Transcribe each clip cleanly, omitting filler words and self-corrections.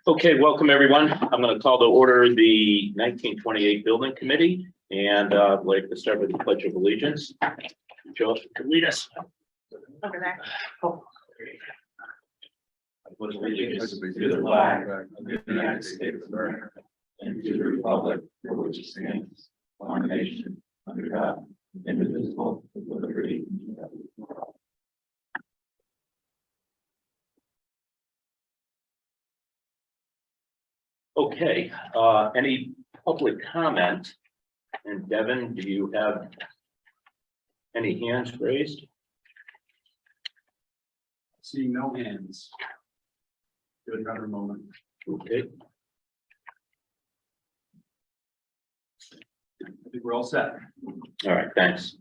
Okay, welcome everyone. I'm going to call to order the 1928 Building Committee, and I'd like to start with the Pledge of Allegiance. Joe, could lead us. Over there. Oh. I pledge allegiance to the flag of the United States of America and to the republic for which it stands, one nation, under God, indivisible, with liberty and justice for all. Okay, any public comment? And Devin, do you have any hands raised? Seeing no hands. Give it another moment. Okay, I think we're all set. all right, thanks.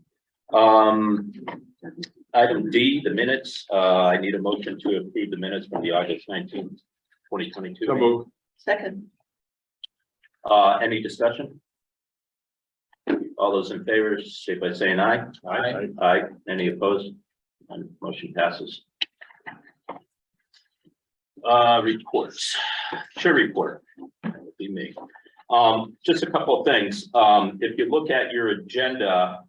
Item D, the minutes. I need a motion to approve the minutes from the August 19th, 2022. So moved. Second. Any discussion? All those in favor, say by saying aye. Aye. Aye. Any opposed? And motion passes. Reports. Chair report. That would be me. Just a couple of things. If you look at your agenda,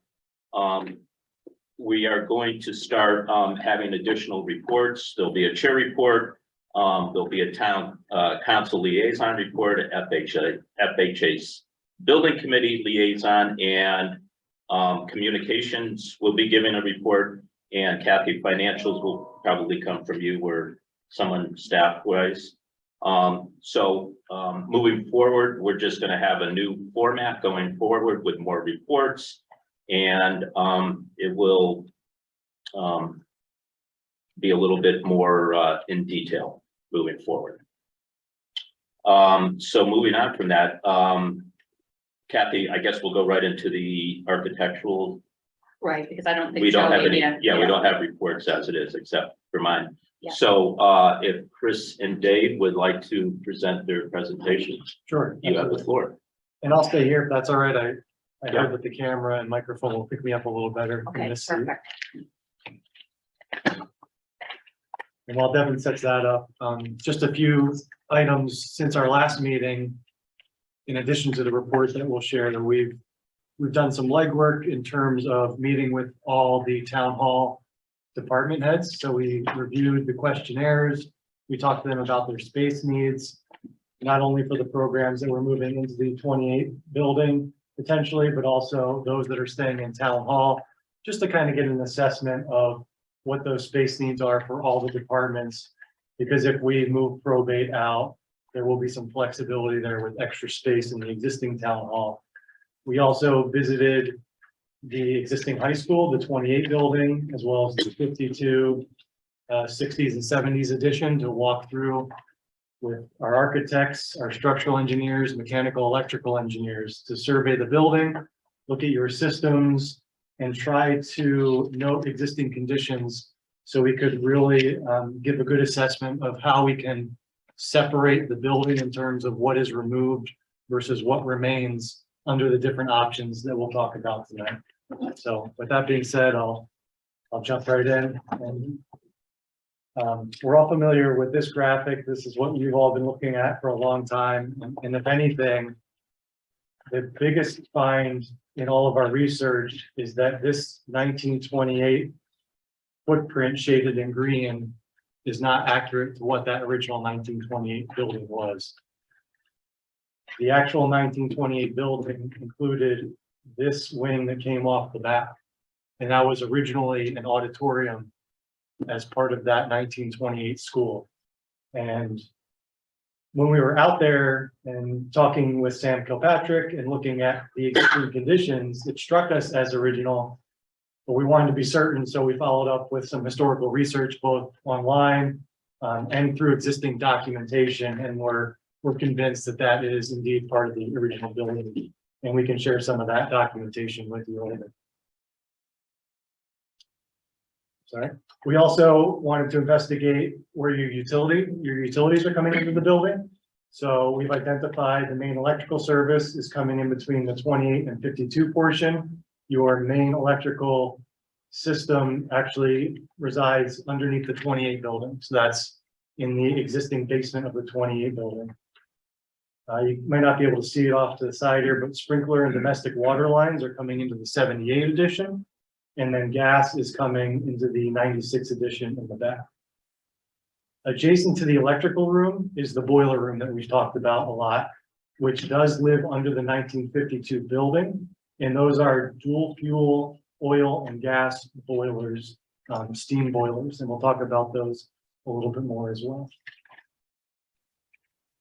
we are going to start having additional reports. There'll be a chair report. There'll be a town council liaison report, FHA's building committee liaison, and communications will be giving a report, and Kathy, financials will probably come from you or someone staff wise. Moving forward, we're just going to have a new format going forward with more reports, and it will be a little bit more in detail moving forward. So moving on from that, Kathy, I guess we'll go right into the architectural. Right, because I don't think We don't have any, Shelley, we don't have reports as it is, except for mine. Yeah. So if Chris and Dave would like to present their presentations, Sure. you have the absolutely. floor. And I'll stay here if that's all right. I Yeah. heard that the camera and microphone will pick me up a little better in Okay, this seat. perfect. And while Devin sets that up, just a few items since our last meeting. In addition to the report that we'll share, that we've done some legwork in terms of meeting with all the town hall department heads. So we reviewed the questionnaires. We talked to them about their space needs, not only for the programs that we're moving into the 28 building potentially, but also those that are staying in town hall, just to kind of get an assessment of what those space needs are for all the departments. Because if we move probate out, there will be some flexibility there with extra space in the existing town hall. We also visited the existing high school, the 28 building, as well as the 52, 60s and 70s edition, to walk through with our architects, our structural engineers, mechanical, electrical engineers, to survey the building, look at your systems, and try to note existing conditions so we could really give a good assessment of how we can separate the building in terms of what is removed versus what remains under the different options that we'll talk about tonight. So with that being said, I'll jump right in. And we're all familiar with this graphic. This is what you've all been looking at for a long time. And if anything, the biggest find in all of our research is that this 1928 footprint shaded in green is not accurate to what that original 1928 building was. The actual 1928 building included this wing that came off the back, and that was originally an auditorium as part of that 1928 school. And when we were out there and talking with Sam Kilpatrick and looking at the existing conditions, it struck us as original, but we wanted to be certain, so we followed up with some historical research, both online and through existing documentation, and we're convinced that that is indeed part of the original building, and we can share some of that documentation with you later. Sorry. We also wanted to investigate where your utilities are coming into the building. So we've identified the main electrical service is coming in between the 28 and 52 portion. Your main electrical system actually resides underneath the 28 building. So that's in the existing basement of the 28 building. You might not be able to see it off to the side here, but sprinkler and domestic water lines are coming into the 78 edition. And then gas is coming into the 96 edition in the back. Adjacent to the electrical room is the boiler room that we've talked about a lot, which does live under the 1952 building. And those are dual fuel oil and gas boilers, steam boilers. And we'll talk about those a little bit more as well.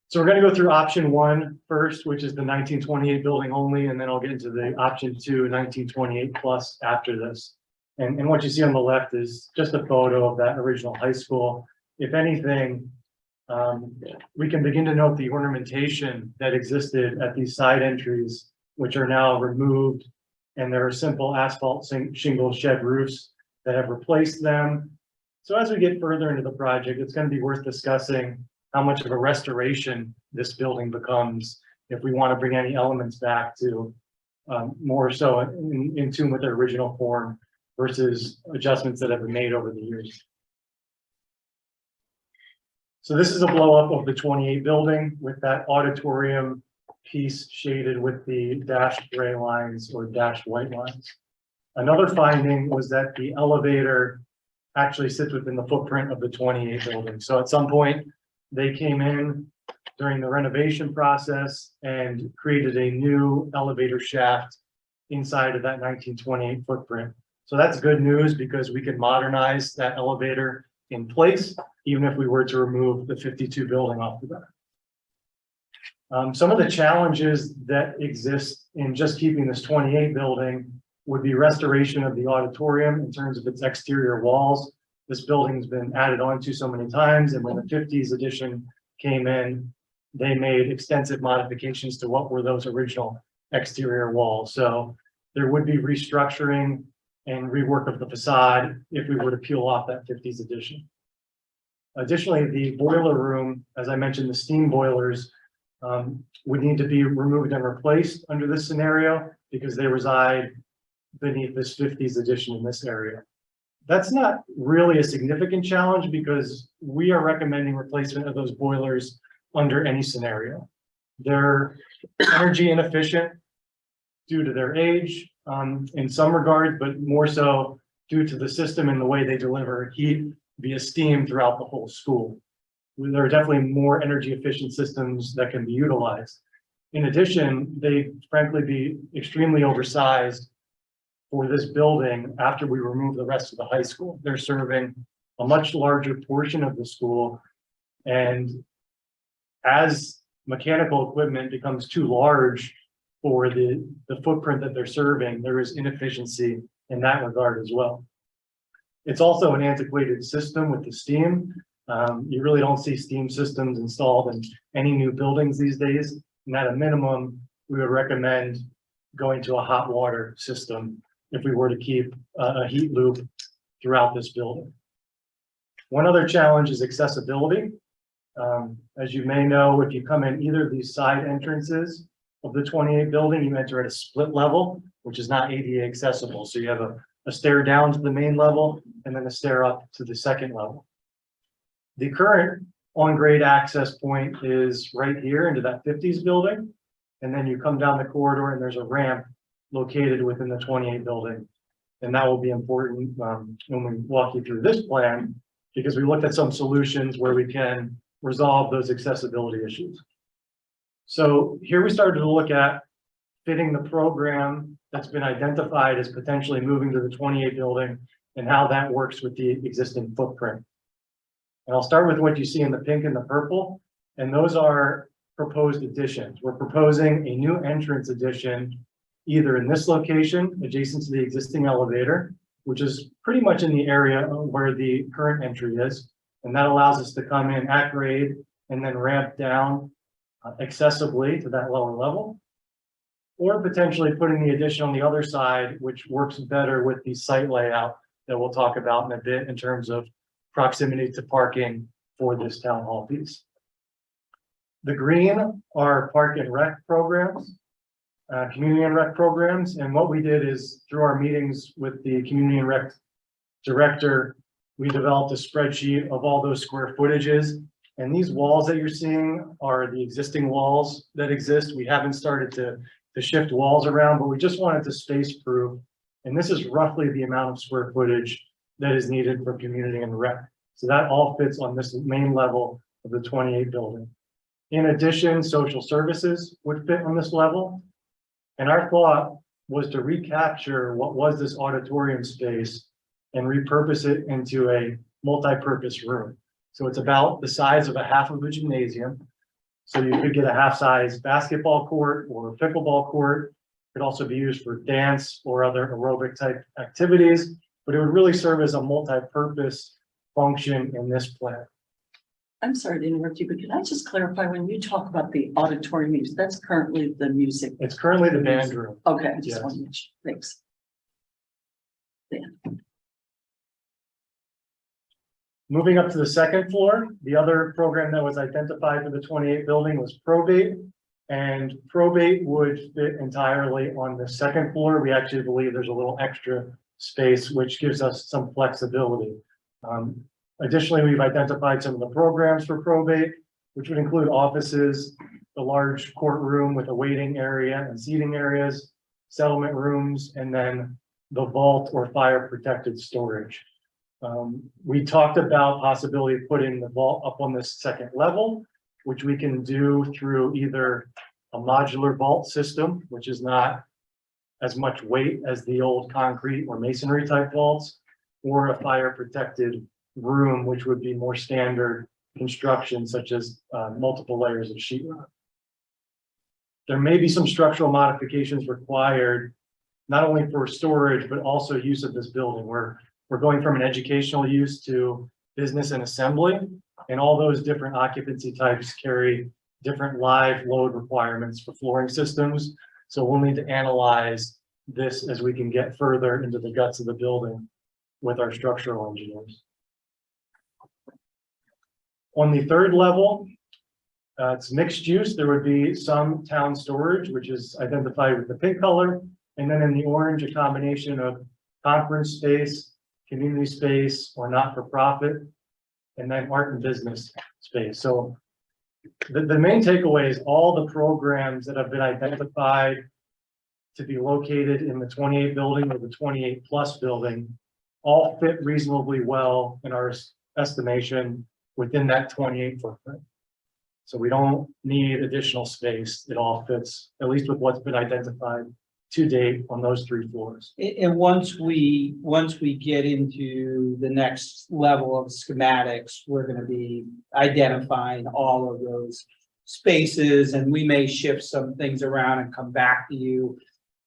So we're going to go through option 1 first, which is the 1928 building only, and then I'll get into the option 2, 1928 plus after this. And what you see on the left is just a photo of that original high school. If anything, we can begin to note the ornamentation that existed at these side entries, which are now removed, and there are simple asphalt shingle shed roofs that have replaced them. So as we get further into the project, it's going to be worth discussing how much of a restoration this building becomes if we want to bring any elements back to more so in tune with their original form versus adjustments that have been made over the years. So this is a blow up of the 28 building with that auditorium piece shaded with the dashed gray lines or dashed white lines. Another finding was that the elevator actually sits within the footprint of the 28 building. So at some point, they came in during the renovation process and created a new elevator shaft inside of that 1928 footprint. So that's good news because we can modernize that elevator in place, even if we were to remove the 52 building off the back. Some of the challenges that exist in just keeping this 28 building would be restoration of the auditorium in terms of its exterior walls. This building's been added on to so many times, and when the 50s edition came in, they made extensive modifications to what were those original exterior walls. So there would be restructuring and rework of the facade if we were to peel off that 50s edition. Additionally, the boiler room, as I mentioned, the steam boilers would need to be removed and replaced under this scenario because they reside beneath this 50s edition in this area. That's not really a significant challenge because we are recommending replacement of those boilers under any scenario. They're energy inefficient due to their age in some regard, but more so due to the system and the way they deliver heat via steam throughout the whole school. There are definitely more energy efficient systems that can be utilized. In addition, they frankly be extremely oversized for this building after we remove the rest of the high school. They're serving a much larger portion of the school. And as mechanical equipment becomes too large for the footprint that they're serving, there is inefficiency in that regard as well. It's also an antiquated system with the steam. You really don't see steam systems installed in any new buildings these days. And at a minimum, we would recommend going to a hot water system if we were to keep a heat loop throughout this building. One other challenge is accessibility. As you may know, if you come in either of these side entrances of the 28 building, you enter at a split level, which is not ADA accessible. So you have a stair down to the main level and then a stair up to the second level. The current on-grade access point is right here into that 50s building. And then you come down the corridor and there's a ramp located within the 28 building. And that will be important when we walk you through this plan, because we looked at some solutions where we can resolve those accessibility issues. So here we started to look at fitting the program that's been identified as potentially moving to the 28 building and how that works with the existing footprint. And I'll start with what you see in the pink and the purple, and those are proposed additions. We're proposing a new entrance addition either in this location adjacent to the existing elevator, which is pretty much in the area where the current entry is. And that allows us to come in at grade and then ramp down accessibly to that lower level, or potentially putting the addition on the other side, which works better with the site layout that we'll talk about in a bit in terms of proximity to parking for this town hall piece. The green are park and rec programs, community and rec programs. And what we did is through our meetings with the community and rec director, we developed a spreadsheet of all those square footages. And these walls that you're seeing are the existing walls that exist. We haven't started to shift walls around, but we just wanted to space proof. And this is roughly the amount of square footage that is needed for community and rec. So that all fits on this main level of the 28 building. In addition, social services would fit on this level. And our thought was to recapture what was this auditorium space and repurpose it into a multi-purpose room. So it's about the size of a half of a gymnasium. So you could get a half-size basketball court or pickleball court. It could also be used for dance or other aerobic type activities, but it would really serve as a multi-purpose function in this plan. I'm sorry to interrupt you, but can I just clarify, when you talk about the auditorium use, that's currently the music? It's currently the band room. Okay, I Yes. just want to mention, thanks. Moving up to the second floor, the other program that was identified for the 28 building was probate. And probate would fit entirely on the second floor. We actually believe there's a little extra space, which gives us some flexibility. Additionally, we've identified some of the programs for probate, which would include offices, the large courtroom with a waiting area and seating areas, settlement rooms, and then the vault or fire protected storage. We talked about possibility of putting the vault up on this second level, which we can do through either a modular vault system, which is not as much weight as the old concrete or masonry type vaults, or a fire protected room, which would be more standard construction, such as multiple layers of sheetrock. There may be some structural modifications required, not only for storage, but also use of this building. We're going from an educational use to business and assembly, and all those different occupancy types carry different live load requirements for flooring systems. So we'll need to analyze this as we can get further into the guts of the building with our structural engineers. On the third level, it's mixed use. There would be some town storage, which is identified with the pink color. And then in the orange, a combination of conference space, community space, or not-for-profit, and then art and business space. So the main takeaway is all the programs that have been identified to be located in the 28 building or the 28 plus building all fit reasonably well in our estimation within that 28 footprint. So we don't need additional space. It all fits, at least with what's been identified to date on those 3 floors. And once we get into the next level of schematics, we're gonna be identifying all of those spaces, and we may shift some things around and come back to you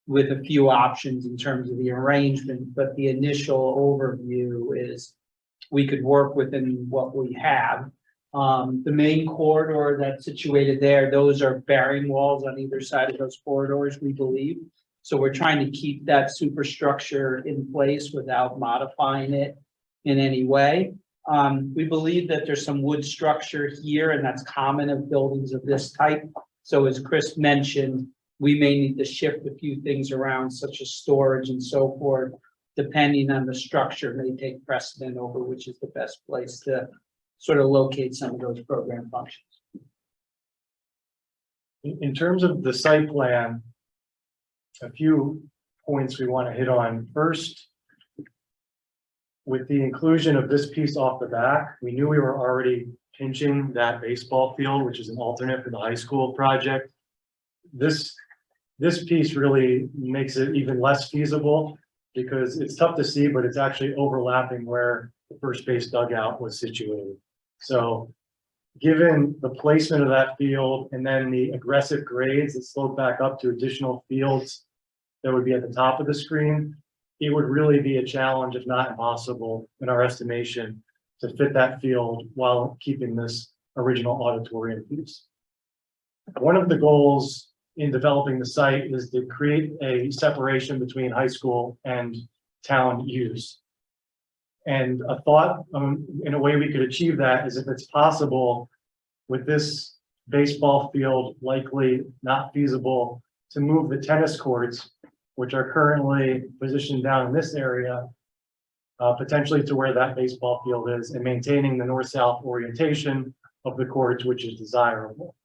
with a few options in terms of the arrangement, but the initial overview is we could work within what we have. The main corridor that's situated there, those are bearing walls on either side of those corridors, we believe. So we're trying to keep that superstructure in place without modifying it in any way. We believe that there's some wood structure here, and that's common of buildings of this type. So as Chris mentioned, we may need to shift a few things around, such as storage and so forth, depending on the structure may take precedent over which is the best place to sort of locate some of those program functions. In terms of the site plan, a few points we want to hit on. First, with the inclusion of this piece off the back, we knew we were already pinching that baseball field, which is an alternate for the high school project. This piece really makes it even less feasible because it's tough to see, but it's actually overlapping where the first base dugout was situated. So given the placement of that field and then the aggressive grades that slope back up to additional fields that would be at the top of the screen, it would really be a challenge, if not impossible, in our estimation, to fit that field while keeping this original auditorium piece. One of the goals in developing the site is to create a separation between high school and town use. And a thought in a way we could achieve that is if it's possible with this baseball field likely not feasible to move the tennis courts, which are currently positioned down in this area, potentially to where that baseball field is, and maintaining the north-south orientation of the courts, which is desirable.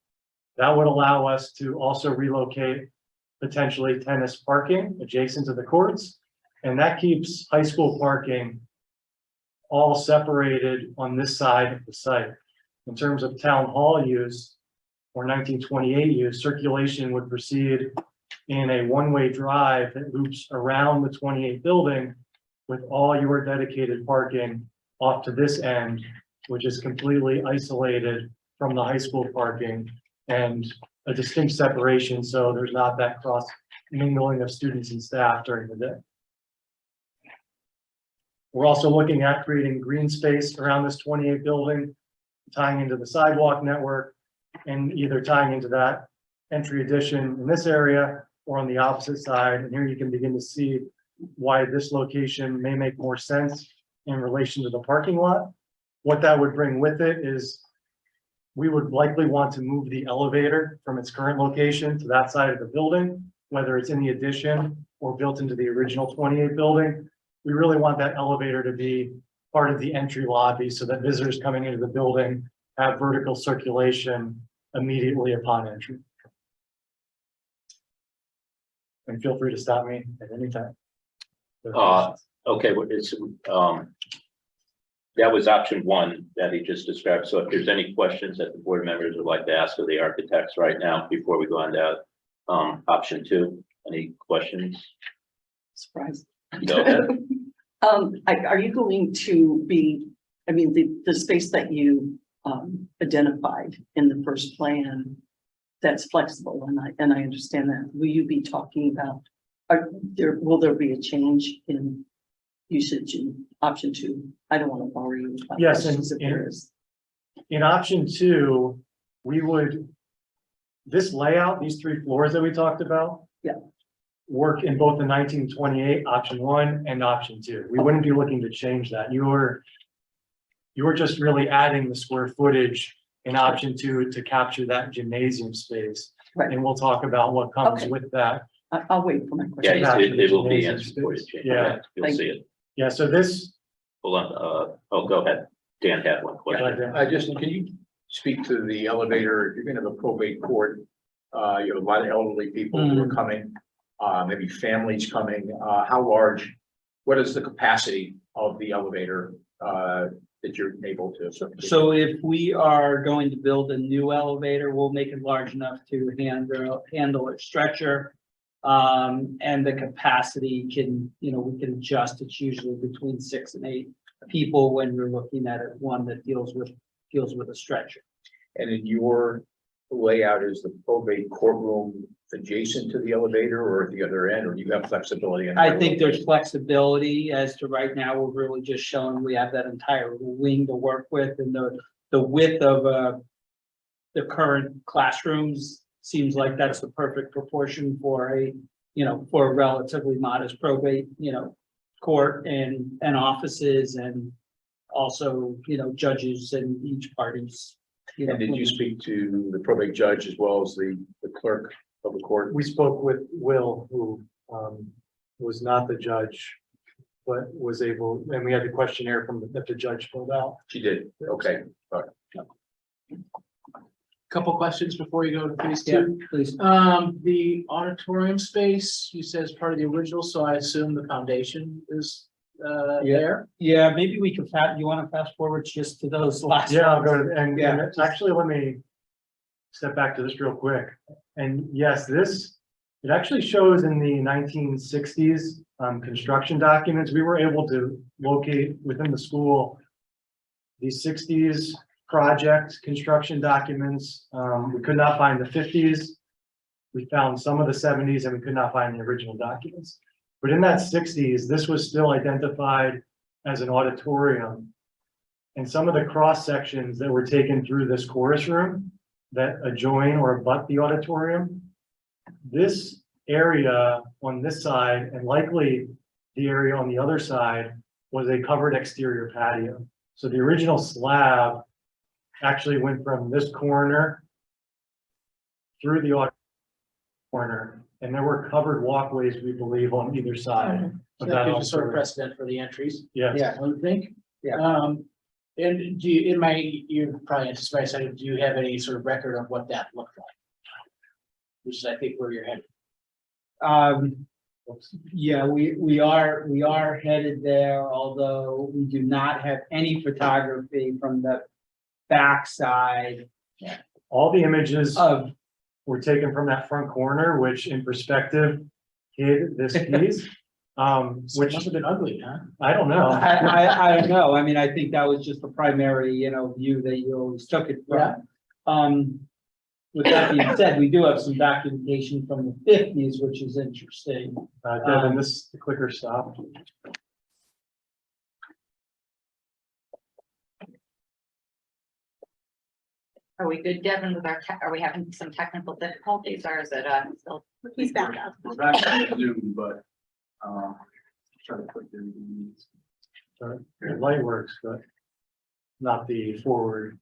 That would allow us to also relocate potentially tennis parking adjacent to the courts. And that keeps high school parking all separated on this side of the site. In terms of town hall use or 1928 use, circulation would proceed in a one-way drive that loops around the 28 building with all your dedicated parking off to this end, which is completely isolated from the high school parking and a distinct separation, so there's not that cross mingling of students and staff during the day. We're also looking at creating green space around this 28 building, tying into the sidewalk network, and either tying into that entry addition in this area or on the opposite side. And here you can begin to see why this location may make more sense in relation to the parking lot. What that would bring with it is we would likely want to move the elevator from its current location to that side of the building, whether it's in the addition or built into the original 28 building. We really want that elevator to be part of the entry lobby so that visitors coming into the building have vertical circulation immediately upon entry. And feel free to stop me at any time. Okay, well, it's, that was option one that he just described. So if there's any questions that the board members would like to ask of the architects right now, before we go on to option two, any questions? Surprise. Go ahead. Are you going to be, I mean, the space that you identified in the first plan, that's flexible, and I understand that. Will you be talking about, will there be a change in usage in option two? I don't want to bore you with Yes, questions if there is. In option two, we would, this layout, these three floors that we talked about. Yeah. Work in both the 1928 option one and option two. We wouldn't be looking to change that. You were just really adding the square footage in option two to capture that gymnasium space. Right. And we'll talk about what comes Okay. with that. I'll wait for my Yeah, question. it will be answered for you. Yeah. You'll see it. Yeah, so this, Hold on, oh, go ahead. Dan had one question. Can you speak to the elevator? You're gonna have a probate court. You have a lot of elderly people who are coming, maybe families coming. How large, what is the capacity of the elevator, that you're able to? So if we are going to build a new elevator, we'll make it large enough to handle a stretcher. And the capacity can, we can adjust. It's usually between 6 and 8 people when you're looking at it, one that deals with a stretcher. And in your layout, is the probate courtroom adjacent to the elevator or at the other end, or do you have flexibility? in I think there's flexibility as to right now, we're really just showing we have that entire wing to work with, and the width of the current classrooms seems like that's the perfect proportion for a relatively modest probate, court and offices, and also, judges and each parties. And did you speak to the probate judge as well as the clerk of the court? we spoke with Will, who was not the judge, but was able, and we had the questionnaire that the judge filled out. She did, okay. Couple questions before you go to phase Yeah, two. please. The auditorium space, you said is part of the original, so I assume the foundation is there. Yeah, maybe we can you want to fast forward just to those last. Yeah, I'll ones? go to, and Yeah. actually, let me step back to this real quick. And yes, it actually shows in the 1960s construction documents. We were able to locate within the school the 60s project construction documents. We could not find the 50s. We found some of the 70s and we could not find the original documents. But in that 60s, this was still identified as an auditorium. And some of the cross sections that were taken through this chorus room that adjoin or abut the auditorium, this area on this side and likely the area on the other side was a covered exterior patio. So the original slab actually went from this corner through the corner And there were covered walkways, we believe, on either side So of that that gives you sort of auditorium. precedent for the entries, Yes. Yeah. I would think. Yeah. And do you, you probably anticipate, saying, do you have any sort of record of what that looked like? Which is, I think, where you're headed. Yeah, we are headed there, although we do not have any photography from the backside All the images of, were taken from that front corner, which in perspective hid this piece. So it Which must have been ugly, huh? I don't know. I don't know, I mean, I think that was just the primary, view that you always took it Yeah. from. With that being said, we do have some documentation from the fifties, which is interesting. Devin, the clicker stopped. Are we good, Devin, with our, are we having some technical difficulties or is it, still? He's back up. We're actually on Zoom, but, try to put in. The light works, but not the forward.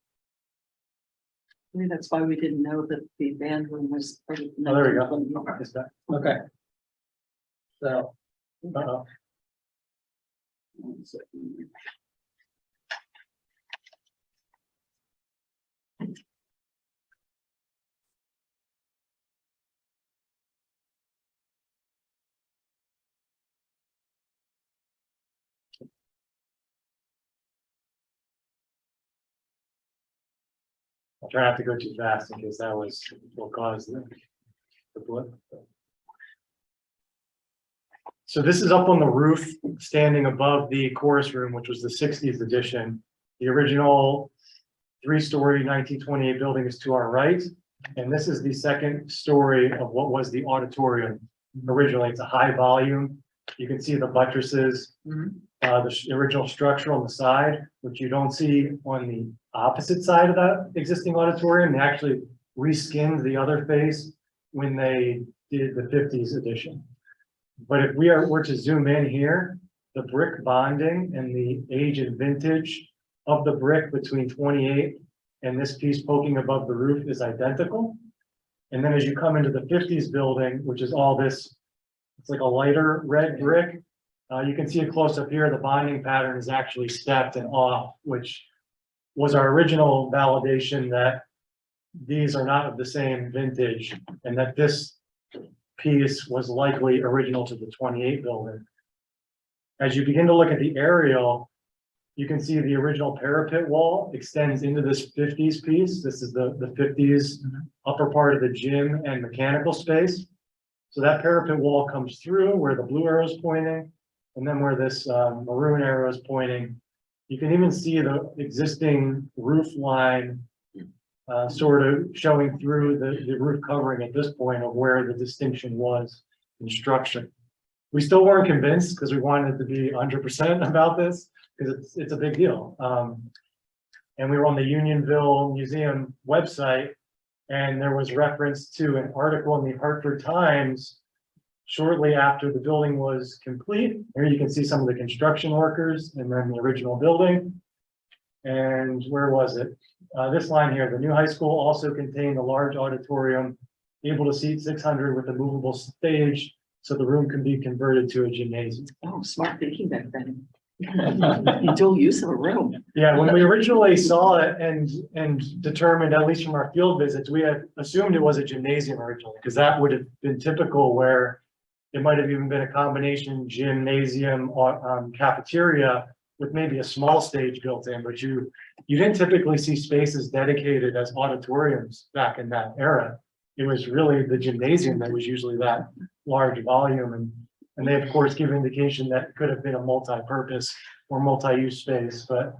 Maybe that's why we didn't know that the band room was. Oh, there we go. Is that- Okay. So, uh-oh. One second. I'll try not to go too fast in case that was what caused the blip. So this is up on the roof, standing above the chorus room, which was the 60s edition. The original 3-story 1928 building is to our right. And this is the second story of what was the auditorium. Originally, it's a high volume. You can see the buttresses, the original structure on the side, which you don't see on the opposite side of that existing auditorium. They actually reskinned the other face when they did the 50s edition. But if we were to zoom in here, the brick bonding and the age and vintage of the brick between 28 and this piece poking above the roof is identical. And then as you come into the 50s building, which is all this, it's like a lighter red brick. You can see a close up here, the bonding pattern is actually stepped and off, which was our original validation that these are not of the same vintage and that this piece was likely original to the 28 building. As you begin to look at the aerial, you can see the original parapet wall extends into this 50s piece. This is the 50s upper part of the gym and mechanical space. So that parapet wall comes through where the blue arrow is pointing, and then where this maroon arrow is pointing. You can even see the existing roof line sort of showing through the roof covering at this point of where the distinction was in structure. We still weren't convinced because we wanted to be 100% about this because it's a big deal. And we were on the Unionville Museum website, and there was reference to an article in the Hartford Times shortly after the building was complete. Here you can see some of the construction workers and then the original building. And where was it? This line here, the new high school also contained a large auditorium able to seat 600 with a movable stage, so the room can be converted to a gymnasium. Oh, smart thinking back then. Dual use of a room. Yeah, when we originally saw it and determined, at least from our field visits, we had assumed it was a gymnasium originally, because that would have been typical where it might have even been a combination gymnasium or cafeteria with maybe a small stage built in, but you didn't typically see spaces dedicated as auditoriums back in that era. It was really the gymnasium that was usually that large volume, and they of course give indication that it could have been a multi-purpose or multi-use space, but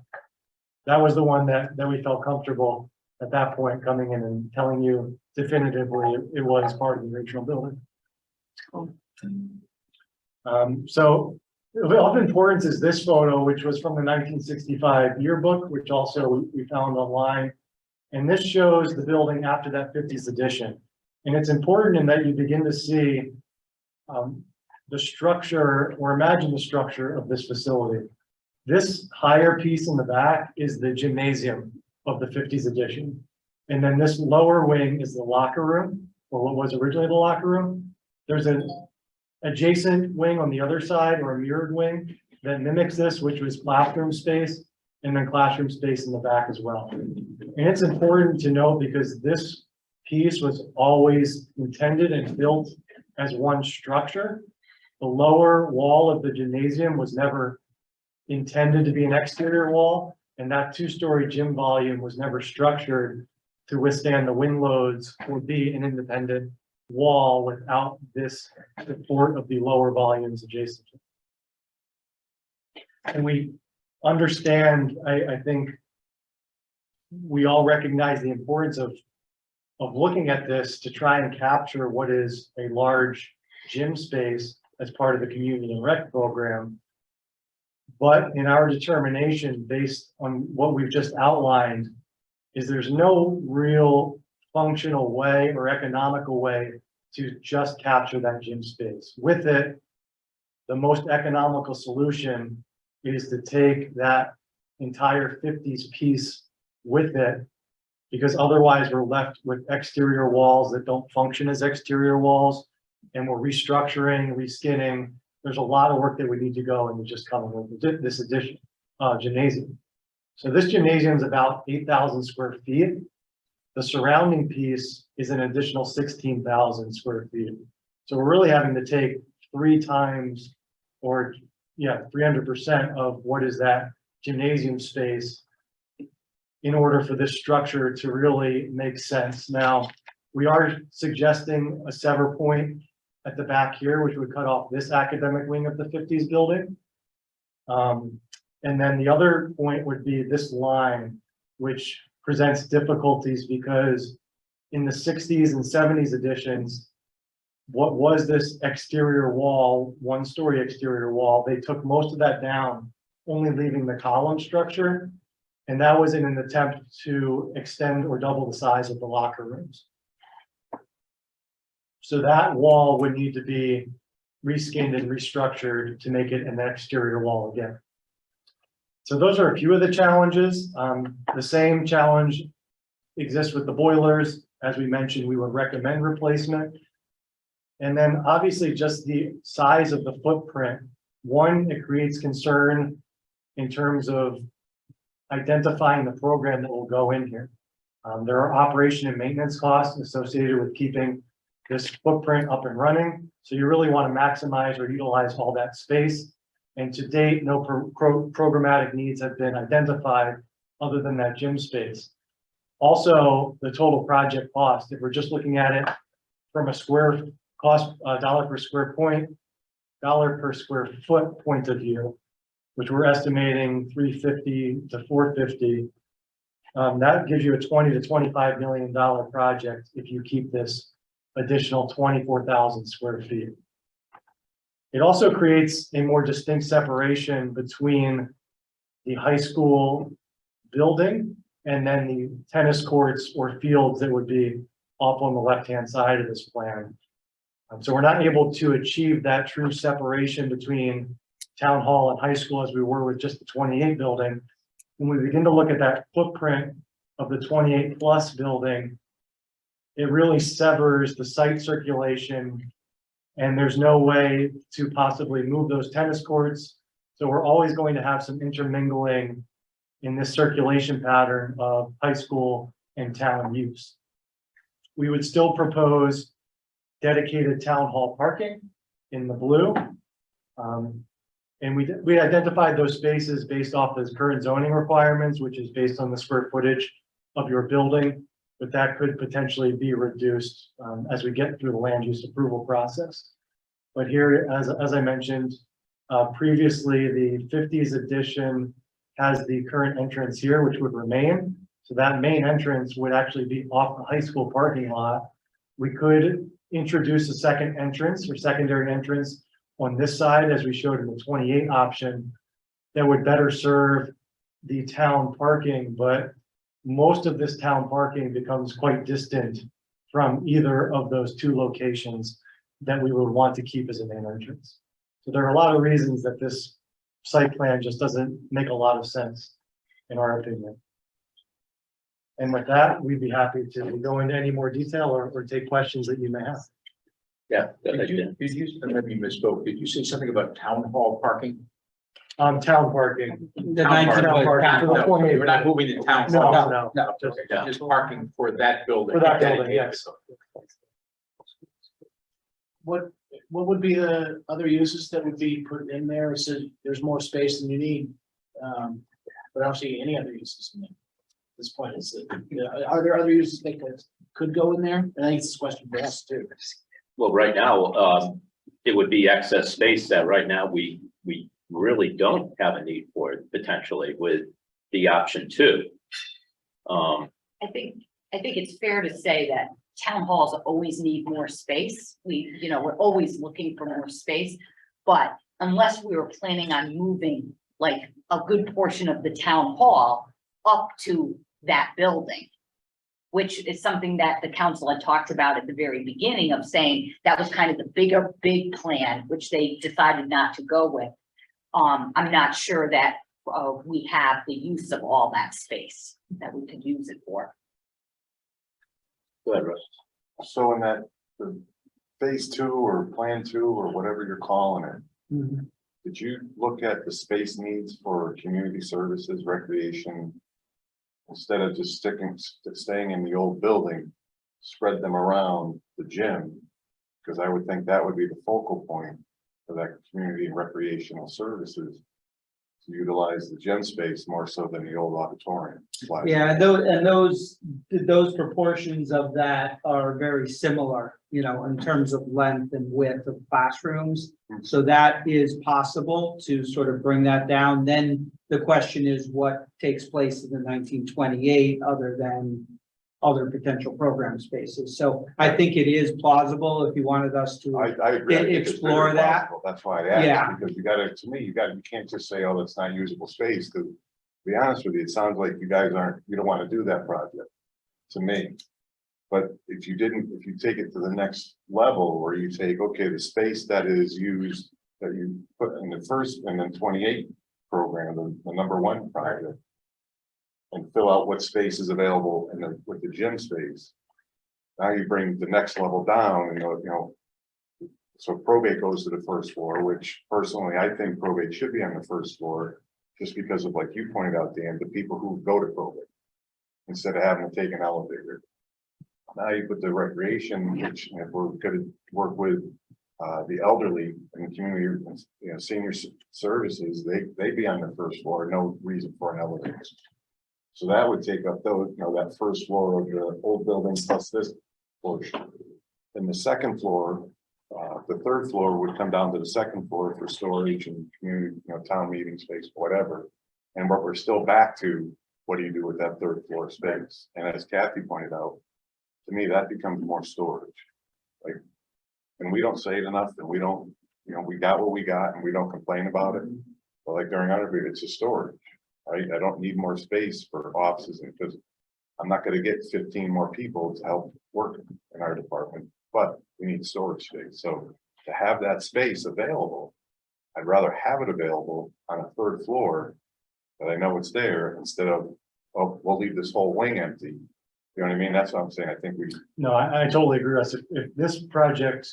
that was the one that we felt comfortable at that point coming in and telling you definitively it was part of the original building. So of importance is this photo, which was from the 1965 yearbook, which also we found online. And this shows the building after that 50s edition. And it's important in that you begin to see the structure, or imagine the structure of this facility. This higher piece in the back is the gymnasium of the 50s edition. And then this lower wing is the locker room, or what was originally the locker room. There's an adjacent wing on the other side, or a mirrored wing, that mimics this, which was classroom space, and then classroom space in the back as well. And it's important to note because this piece was always intended and built as one structure. The lower wall of the gymnasium was never intended to be an exterior wall, and that two-story gym volume was never structured to withstand the wind loads or be an independent wall without this support of the lower volumes adjacent. And we understand, I think we all recognize the importance of looking at this to try and capture what is a large gym space as part of the community and rec program. But in our determination, based on what we've just outlined, is there's no real functional way or economical way to just capture that gym space. With it, the most economical solution is to take that entire 50s piece with it, because otherwise we're left with exterior walls that don't function as exterior walls, and we're restructuring, reskinning. There's a lot of work that we need to go into just coming with this addition, gymnasium. So this gymnasium is about 8,000 square feet. The surrounding piece is an additional 16,000 square feet. So we're really having to take 3 times, or 300% of what is that gymnasium space in order for this structure to really make sense. Now, we are suggesting a sever point at the back here, which would cut off this academic wing of the 50s building. And then the other point would be this line, which presents difficulties because in the 60s and 70s editions, what was this exterior wall, 1-story exterior wall, they took most of that down, only leaving the column structure. And that was in an attempt to extend or double the size of the locker rooms. So that wall would need to be reskinned and restructured to make it an exterior wall again. So those are a few of the challenges. The same challenge exists with the boilers. As we mentioned, we would recommend replacement. And then obviously just the size of the footprint. One, it creates concern in terms of identifying the program that will go in here. There are operation and maintenance costs associated with keeping this footprint up and running. So you really want to maximize or utilize all that space. And to date, no programmatic needs have been identified other than that gym space. Also, the total project cost, if we're just looking at it from a square cost, dollar per square foot point of view, which we're estimating $350 to $450, that gives you a $20 to $25 million project if you keep this additional 24,000 square feet. It also creates a more distinct separation between the high school building and then the tennis courts or fields that would be up on the left-hand side of this plan. So we're not able to achieve that true separation between town hall and high school as we were with just the 28 building. When we begin to look at that footprint of the 28 plus building, it really severs the site circulation, and there's no way to possibly move those tennis courts. So we're always going to have some intermingling in this circulation pattern of high school and town use. We would still propose dedicated town hall parking in the blue. And we identified those spaces based off the current zoning requirements, which is based on the square footage of your building, but that could potentially be reduced as we get through the land use approval process. But here, as I mentioned previously, the 50s edition has the current entrance here, which would remain. So that main entrance would actually be off the high school parking lot. We could introduce a second entrance or secondary entrance on this side, as we showed in the 28 option, that would better serve the town parking, but most of this town parking becomes quite distant from either of those two locations that we would want to keep as a main entrance. So there are a lot of reasons that this site plan just doesn't make a lot of sense, in our opinion. And with that, we'd be happy to go into any more detail or take questions that you may have. Yeah. go ahead, Did you, Dan. maybe you misspoke, did you say something about town hall parking? Town parking. The Town 19 parking. foot Town town- parking. No, we're not moving the town No, hall. no, no. just, Okay, just parking for that building. for that building, dedicated. yes. What would be the other uses that would be put in there? It says there's more space than you need. But I don't see any other uses in there. At this point, are there other uses that could go in there? And I think it's a question for us too. Well, right now, it would be excess space that right now we really don't have a need for it potentially with the option 2. I think it's fair to say that town halls always need more space. We're always looking for more space. But unless we were planning on moving like a good portion of the town hall up to that building, which is something that the council had talked about at the very beginning of saying that was kind of the big plan, which they decided not to go with. I'm not sure that we have the use of all that space that we could use it for. Go ahead, Russ. So in that, the phase 2 or plan 2 or whatever you're calling it, Mhm. did you look at the space needs for community services, recreation? Instead of just staying in the old building, spread them around the gym? Because I would think that would be the focal point for that community and recreational services. To utilize the gym space more so than the old auditorium. Yeah, and those proportions of that are very similar, in terms of length and width of classrooms. So that is possible to sort of bring that down. Then the question is what takes place in the 1928 other than other potential program spaces. So I think it is plausible if you wanted us to. I agree. I think it's Explore very that. plausible. That's why I asked. Yeah. Because you can't just say, oh, that's not usable space, because to be honest with you, it sounds like you don't want to do that project, to me. But if you take it to the next level, where you take, okay, the space that is used, that you put in the first and then 28 program, the number 1 project, and fill out what space is available with the gym space. Now you bring the next level down and so probate goes to the first floor, which personally, I think probate should be on the first floor, just because of, like you pointed out, Dan, the people who go to probate, instead of having to take an elevator. Now you put the recreation, which if we're gonna work with the elderly and the community, senior services, they be on the first floor, no reason for an elevator. So that would take up that first floor of the old building plus this portion. And the second floor, the third floor would come down to the second floor for storage and community, town meeting space, whatever. And what we're still back to, what do you do with that third floor space? And as Kathy pointed out, to me, that becomes more storage. And we don't say it enough, and we don't, we got what we got and we don't complain about it. But like during our review, it's a storage. Right? I don't need more space for offices, because I'm not gonna get 15 more people to help work in our department, but we need storage space. So to have that space available, I'd rather have it available on a third floor that I know it's there, instead of, oh, we'll leave this whole wing empty. You know what I mean? That's what I'm saying. I think No, I totally agree, Russ. If this project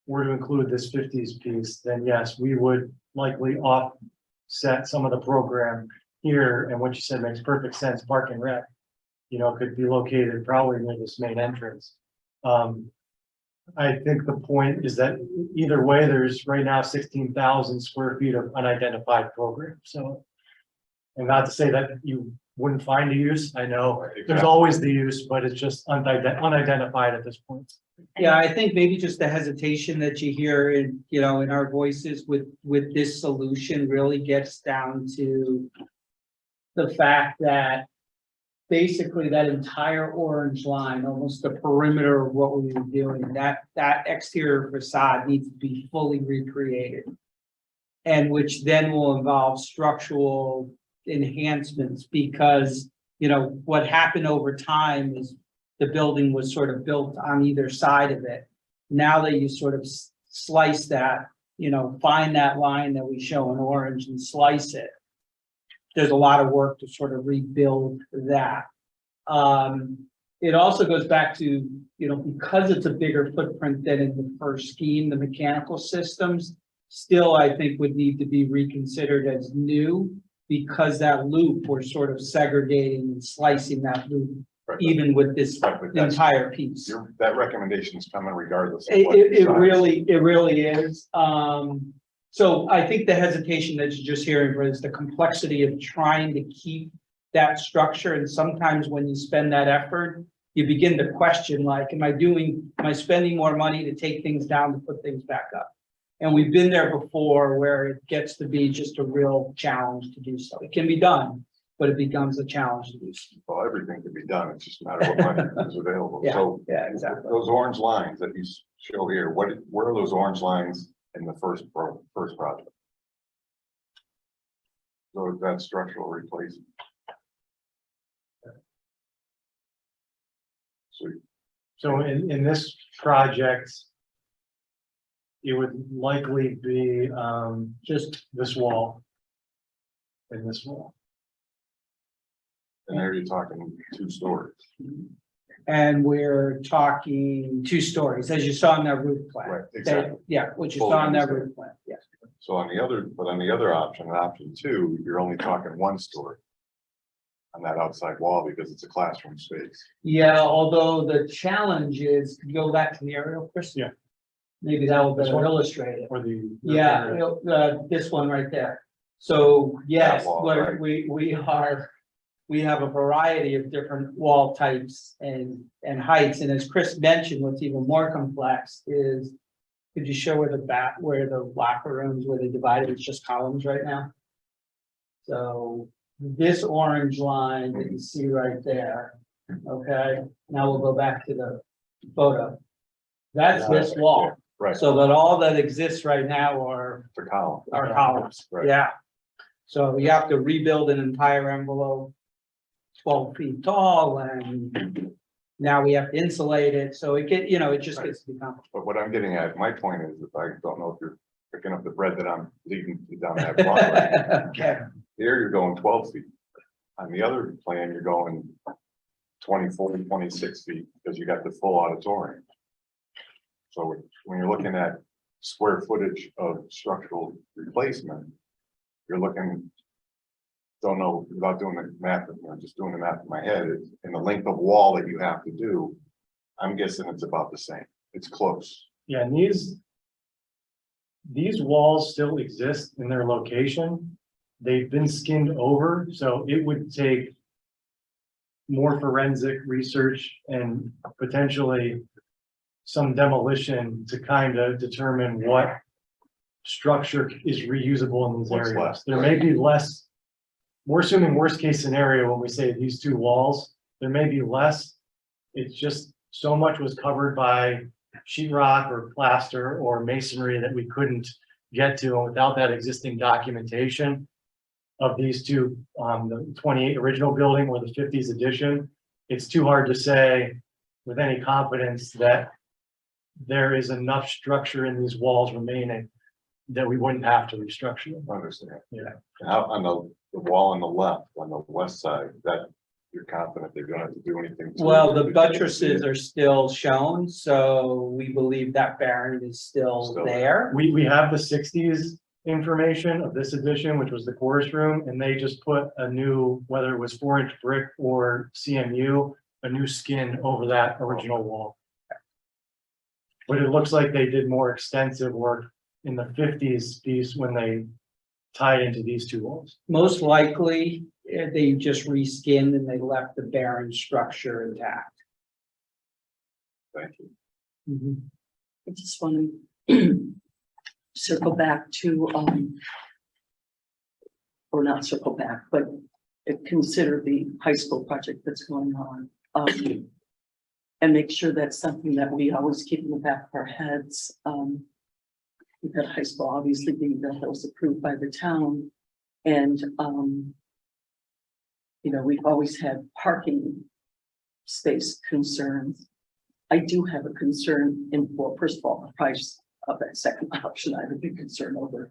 were to include this 50s piece, then yes, we would likely offset some of the program here. And what you said makes perfect sense. Park and Rec, could be located probably near this main entrance. I think the point is that either way, there's right now 16,000 square feet of unidentified program. So, and not to say that you wouldn't find a use. I know there's always the use, but it's just unidentified at this point. Yeah, I think maybe just the hesitation that you hear in, in our voices with this solution really gets down to the fact that basically that entire orange line, almost the perimeter of what we were doing, that exterior facade needs to be fully recreated. And which then will involve structural enhancements, because, what happened over time is the building was sort of built on either side of it. Now that you sort of slice that, find that line that we show in orange and slice it, there's a lot of work to sort of rebuild that. it also goes back to, because it's a bigger footprint than in the first scheme, the mechanical systems still, I think, would need to be reconsidered as new, because that loop, we're sort of segregating and slicing that loop, Right. even with this Right, but that's- entire piece. That recommendation is coming regardless. of It, what it you decide. really is. So I think the hesitation that you're just hearing is the complexity of trying to keep that structure. And sometimes when you spend that effort, you begin to question, like, am I spending more money to take things down to put things back up? And we've been there before where it gets to be just a real challenge to do so. It can be done, but it becomes a challenge to do so. Well, everything can be done. It's just a matter of what money is available. Yeah, So yeah, exactly. those orange lines that you show here, where are those orange lines in the first project? So that's structural replacement. So So in this project, it would likely be, just this wall and this wall. and there you're talking 2 stories. And we're talking 2 stories, as you saw in that roof plan. Right, exactly. Yeah, what you Fully saw in that understand. roof plan, yes. So on the other option, option 2, you're only talking 1 story on that outside wall because it's a classroom space. Yeah, although the challenge is, go back to the aerial, Chris? Yeah. Maybe that will This better one? illustrate it. Or the. Yeah, this one right there. So, yes, That wall, what right. we have a variety of different wall types and heights, and as Chris mentioned, what's even more complex is, could you show where the locker rooms, where they divided, it's just columns right now? So this orange line that you see right there, okay, now we'll go back to the photo. That's this wall, Right, so that all that exists right now are the column. columns, Right. yeah. So you have to rebuild an entire envelope 12 feet tall, and now we have to insulate it, so it just gets to be complicated. But what I'm getting at, my point is, if I don't know if you're picking up the bread that I'm leading down that block. Right? Okay, Here you're going 12 feet. On the other plan, you're going 24 to 26 feet because you got the full auditorium. So when you're looking at square footage of structural replacement, you're looking, don't know, without doing the math, just doing the math in my head, in the length of wall that you have to do, I'm guessing it's about the same. It's close. Yeah, and these walls still exist in their location. They've been skinned over, so it would take more forensic research and potentially some demolition to kind of determine what structure is reusable in these What's areas. left, There right. may be less. We're assuming worst case scenario when we say these 2 walls, there may be less. It's just so much was covered by sheetrock or plaster or masonry that we couldn't get to, and without that existing documentation of these 2, the 28 original building or the 50s addition, it's too hard to say with any confidence that there is enough structure in these walls remaining that we wouldn't have to restructure them. Understand? Yeah. How on the wall on the left, on the west side, that you're confident they don't have to do anything to it? well, the buttresses are still shown, so we believe that bearing is still Still there. We have the 60s information of this edition, which was the chorus room, and they just put a new, whether it was 4-inch brick or CMU, a new skin over that original wall. But it looks like they did more extensive work in the 50s piece when they tied into these 2 walls. Most likely, they just reskinned and they left the bearing structure intact. Thank you. Mhm. I just want to circle back to, or not circle back, but consider the high school project that's going on. And make sure that's something that we always keep in the back of our heads. We've got high school obviously being built that was approved by the town. And, we've always had parking space concerns. I do have a concern in, well, first of all, the price of that second option. I have a big concern over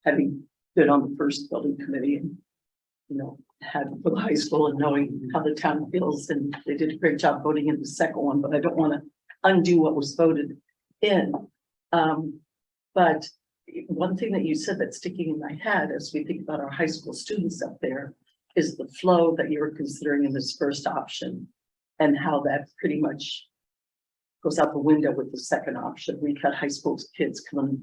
having been on the first building committee and had for the high school and knowing how the town feels, and they did a great job voting in the second one, but I don't want to undo what was voted in. But one thing that you said that's sticking in my head as we think about our high school students up there is the flow that you were considering in this first option and how that pretty much goes out the window with the second option. We've got high school kids coming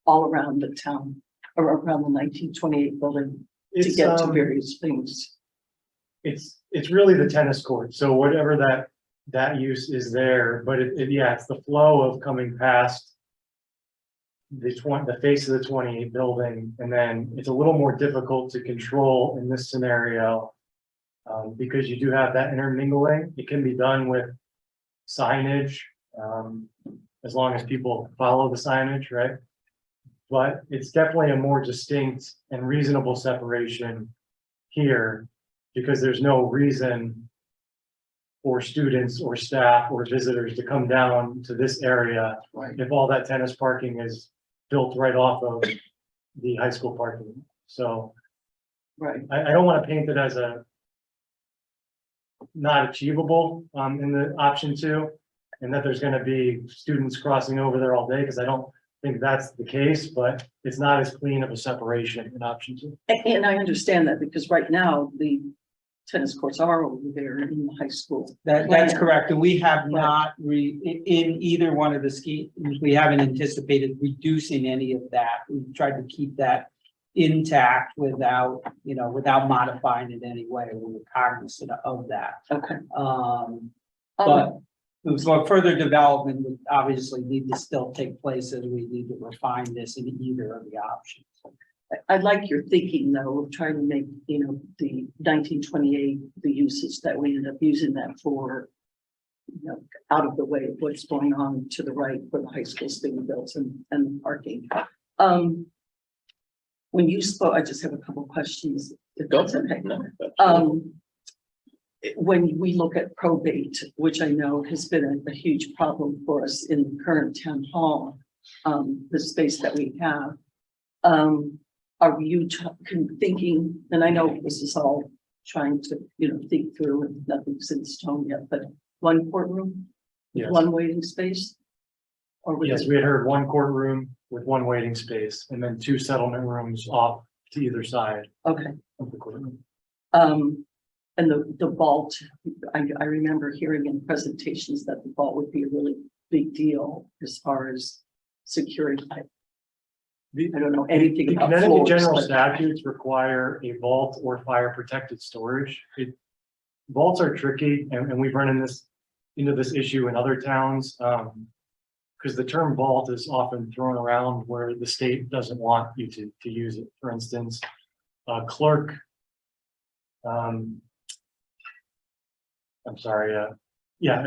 all around the town or around the 1928 building to It's, get to various things. it's really the tennis court. So whatever that use is there, but yeah, it's the flow of coming past the face of the 28 building. And then it's a little more difficult to control in this scenario because you do have that intermingling. It can be done with signage as long as people follow the signage, right? But it's definitely a more distinct and reasonable separation here because there's no reason for students or staff or visitors to come down to this area Right. if all that tennis parking is built right off of the high school parking. So Right. I don't want to paint it as a not achievable in the option 2, and that there's going to be students crossing over there all day, because I don't think that's the case, but it's not as clean of a separation in option 2. And I understand that because right now the tennis courts are over there in the high school. That's plan. correct, and we have Right. not in either one of the schemes, we haven't anticipated reducing any of that. We've tried to keep that intact without modifying it in any way. We were cognizant of that. Okay. But for further development would obviously need to still take place as we need to refine this in either of the options. I like your thinking though, of trying to make, the 1928, the uses that we end up using that for, out of the way of what's going on to the right where the high school's being built and the parking. When you spoke, I just have a couple questions. If that's okay. When we look at probate, which I know has been a huge problem for us in the current town hall, the space that we have. Are you thinking, and I know this is all trying to, think through and nothing's in stone yet, but one courtroom? Yes. One waiting space? Or we Yes, we had heard one courtroom with one waiting space and then 2 settlement rooms off to either side Okay, of the courtroom. and the vault, I remember hearing in presentations that the vault would be a really big deal as far as security. I don't know anything The about Connecticut floors, general but- statutes require a vault or fire protected storage. Vaults are tricky and we've run into this issue in other towns. Because the term vault is often thrown around where the state doesn't want you to use it. For instance, a clerk. A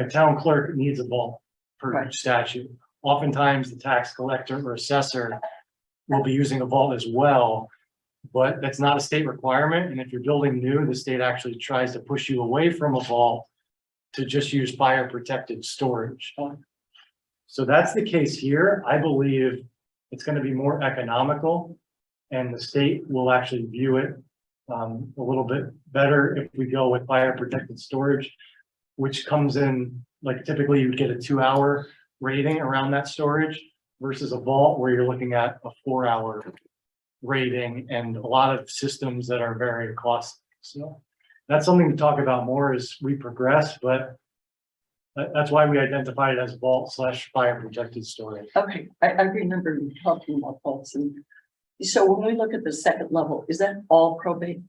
town clerk needs a vault per Right. statute. Oftentimes, the tax collector or assessor will be using a vault as well, but that's not a state requirement. And if you're building new, the state actually tries to push you away from a vault to just use fire protected storage. So that's the case here. I believe it's going to be more economical and the state will actually view it a little bit better if we go with fire protected storage, which comes in, like typically you get a 2-hour rating around that storage versus a vault where you're looking at a 4-hour rating and a lot of systems that are very costly. So that's something to talk about more as we progress, but that's why we identified it as vault/fire protected storage. Okay, I remember you talking about vaults, and so when we look at the second level, is that all probate?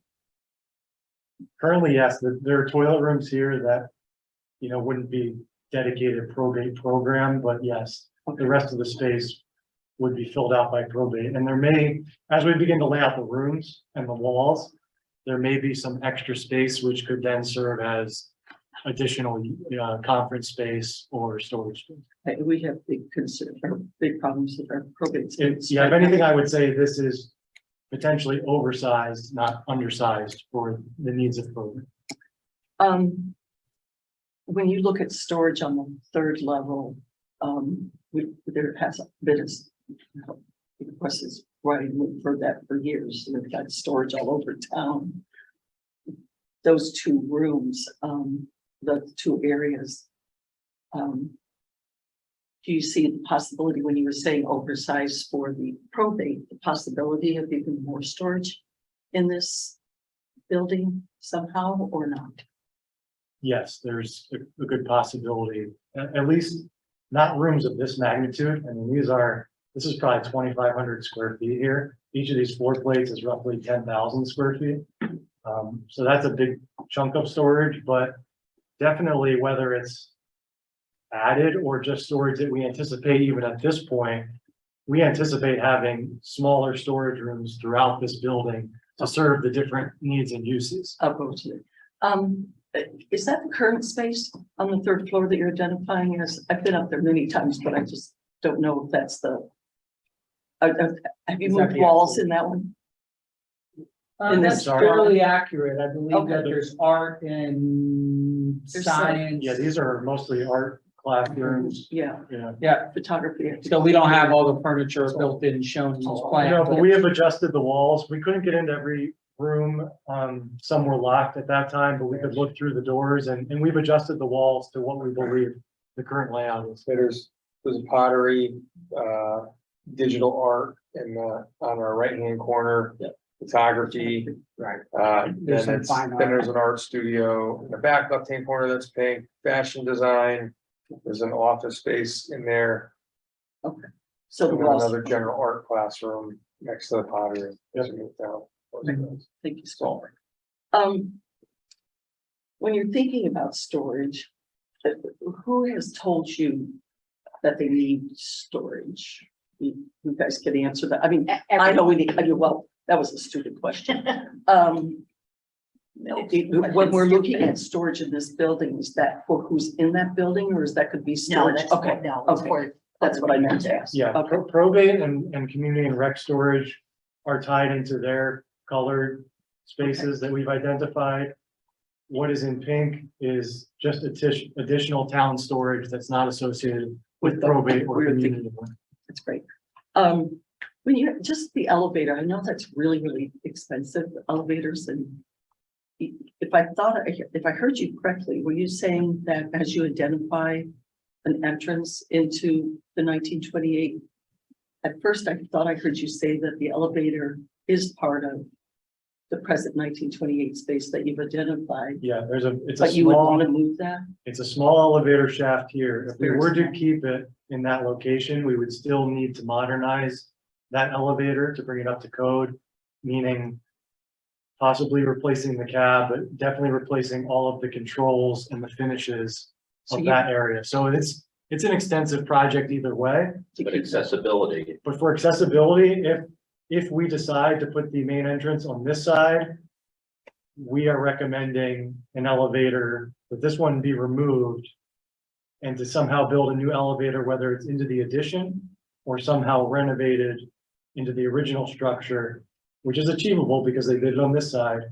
Currently, yes, there are toilet rooms here that, wouldn't be dedicated probate program, but yes, the rest of the space would be filled out by probate. And there may, as we begin to lay out the rooms and the walls, there may be some extra space which could then serve as additional conference space or storage space. We have big problems with our probate space. Yeah, if anything, I would say this is potentially oversized, not undersized for the needs of probate. When you look at storage on the third level, there has been of course, it's right, we've heard that for years, we've got storage all over town. those two rooms, the two areas. Do you see the possibility, when you were saying oversized for the probate, the possibility of even more storage in this building somehow or not? Yes, there's a good possibility, at least not rooms of this magnitude. I mean, this is probably 2,500 square feet here. Each of these floor plates is roughly 10,000 square feet. So that's a big chunk of storage, but definitely whether it's added or just storage that we anticipate even at this point, we anticipate having smaller storage rooms throughout this building to serve the different needs and uses. I'll go to it. Is that the current space on the third floor that you're identifying as? I've been up there many times, but I just don't know if that's the. Have you moved walls in that one? In this That's Sorry. fairly accurate. I believe Okay. that there's art and There's science. Yeah, these are mostly art classrooms, Yeah, you know. Yeah, photography. so we don't have all the furniture built in shown in this plan. No, but we have adjusted the walls. We couldn't get into every room. Some were locked at that time, but we could look through the doors and we've adjusted the walls to what we believe the current layout is. There's pottery, digital art on our right-hand corner. Yep. Photography. Right. There's some fine art. Then there's an art studio in the back left-hand corner that's pink, fashion design. There's an office space in there. So the And then walls, another general art classroom next to the pottery. as you move down. thank you, Scott. When you're thinking about storage, who has told you that they need storage? You guys can answer that. I mean, I know we need, well, that was a stupid question. When we're looking at storage in this building, is that for who's in that building or is that could be No, storage? that's, Okay, no, it's okay. for. That's what I meant to ask. Yeah, Okay. probate and community and rec storage are tied into their colored spaces that we've identified. What is in pink is just additional town storage that's not associated with the- probate or we're community. That's great. When you, just the elevator, I know that's really, really expensive, elevators, and if I heard you correctly, were you saying that as you identify an entrance into the 1928? At first, I thought I heard you say that the elevator is part of the present 1928 space that you've identified, Yeah, it's a but you would small, want to move that? it's a small elevator shaft here. If we Very were to small. keep it in that location, we would still need to modernize that elevator to bring it up to code, meaning possibly replacing the cab, but definitely replacing all of the controls and the finishes So of you- that area. So it's an extensive project either way, to But keep- accessibility, but for accessibility, if we decide to put the main entrance on this side, we are recommending an elevator, that this one be removed and to somehow build a new elevator, whether it's into the addition or somehow renovated into the original structure, which is achievable because they did it on this side.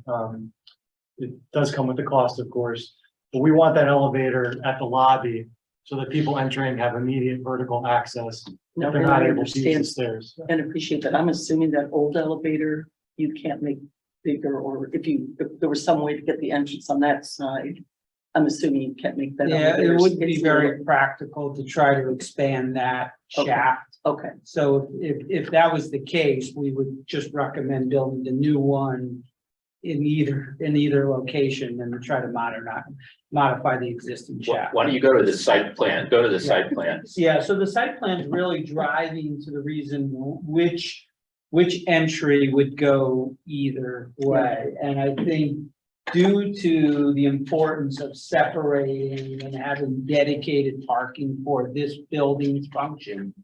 It does come with the cost, of course, but we want that elevator at the lobby so that people entering have immediate vertical access. No, If they're and not I able to use the understand stairs. and appreciate that. I'm assuming that old elevator, you can't make bigger, or if there was some way to get the entrance on that side, I'm assuming you can't make that. Yeah, elevator it would be space very practical to try to expand that Okay. shaft. Okay, So if that was the case, we would just recommend building the new one in either location and try to modify the existing shaft. why don't you go to the site plan, go to the site plan. Yeah, so the site plan is really driving to the reason which entry would go either way. And I think due to the importance of separating and having dedicated parking for this building's function,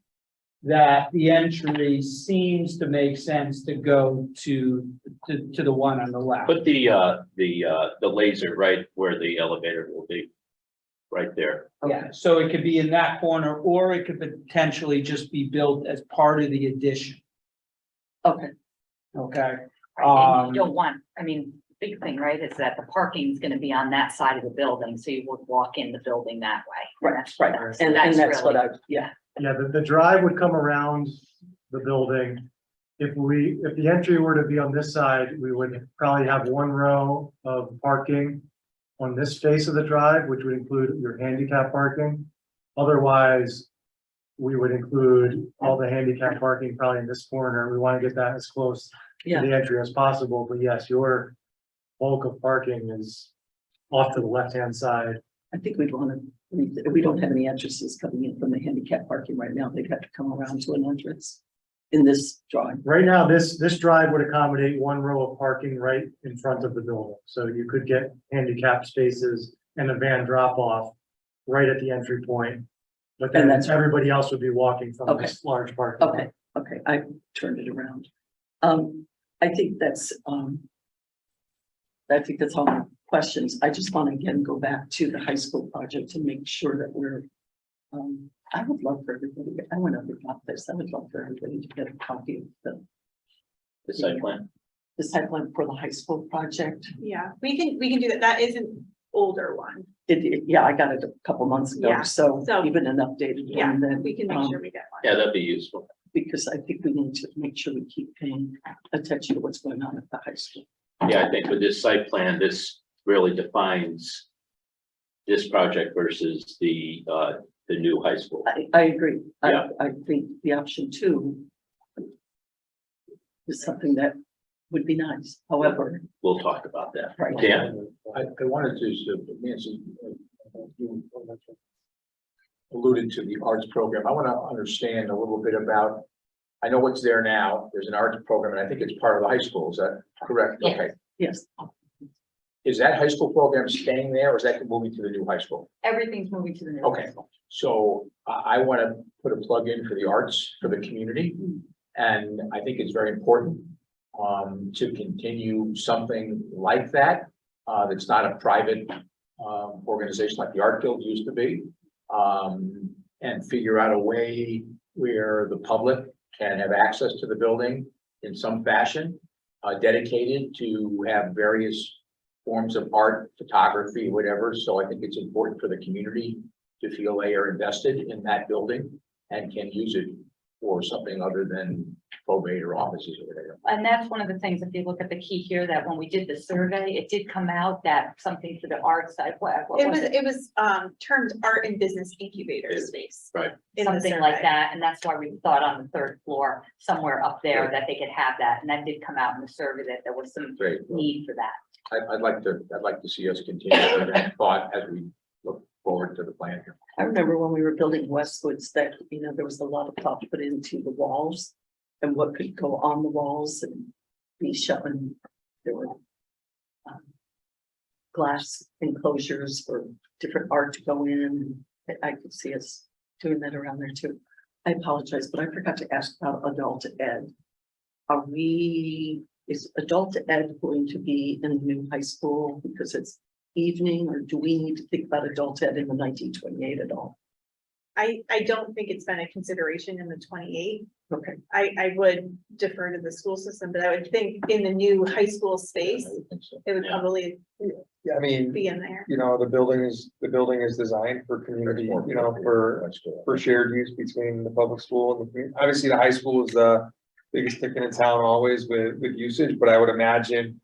that the entry seems to make sense to go to the one on the left. Put the laser right where the elevator will be, right there. Yeah, so it could be in that corner, or it could potentially just be built as part of the addition, okay, okay? Right, and you don't want, I mean, big thing, right, is that the parking is gonna be on that side of the building, so you would walk in the building that way. right, right. And that's really- what yeah, Yeah, the drive would come around the building. if the entry were to be on this side, we would probably have one row of parking on this face of the drive, which would include your handicap parking. Otherwise, we would include all the handicap parking probably in this corner. We want to get that as close to Yeah. the entry as possible, but yes, your bulk of parking is off to the left-hand side. I think we'd want to, we don't have any entrances coming in from the handicap parking right now. They'd have to come around to an entrance in this drawing. Right now, this drive would accommodate one row of parking right in front of the building. So you could get handicap spaces and a van drop off right at the entry point. But then And that's- everybody else would be walking from Okay. this large parking lot. Okay, I turned it around. I think that's all my questions. I just want to again go back to the high school project to make sure that we're, I would love for everybody, I went over and got this, I would love for everybody to get a copy of The site plan. the site plan for the high school project. Yeah, we can do that. That is an older one. Yeah, I got it a couple months ago, Yeah, so so- even an updated Yeah, one then. we can make sure we get one. Yeah, that'd be useful. Because I think we need to make sure we keep paying attention to what's going on at the high school. Yeah, I think with this site plan, this really defines this project versus the new high school. I agree. Yeah. I think the option 2 is something that would be nice. However, We'll talk about that. right. Dan? I wanted to, Nancy, you alluded to the arts program. I want to understand a little bit about, I know what's there now. There's an arts program, and I think it's part of the high school. Is that correct? Yes. Okay. Yes, Is that high school program staying there, or is that moving to the new high school? Everything's moving to the new. Okay. So I want to put a plug in for the arts for the community. And I think it's very important to continue something like that. That's not a private organization like the Art Guild used to be. And figure out a way where the public can have access to the building in some fashion. Dedicated to have various forms of art, photography, whatever. So I think it's important for the community to feel they are invested in that building and can use it for something other than probate or offices or whatever. And that's one of the things, if you look at the key here, that when we did the survey, it did come out that something for the art side. What was it? It was termed art and business incubator space. Right. in the Something like survey. that, and that's why we thought on the third floor, somewhere up there, that they could have that, and that did come out in the survey that there was some Great. need for that. I'd like to see us continue with that thought as we look forward to the plan here. I remember when we were building Westwoods that, there was a lot of thought put into the walls and what could go on the walls and be shown. There were glass enclosures for different art to go in. I could see us doing that around there too. I apologize, but I forgot to ask about adult ed. Is adult ed going to be in the new high school because it's evening, or do we need to think about adult ed in the 1928 at all? I don't think it's been a consideration in the 28. Okay, I would defer to the school system, but I would think in the new high school space, I would think so. it would Yeah. probably Yeah, I mean, be in there. the building is designed for community, for shared use between the public school and the community. Obviously, the high school is the biggest ticket in town always with usage, but I would imagine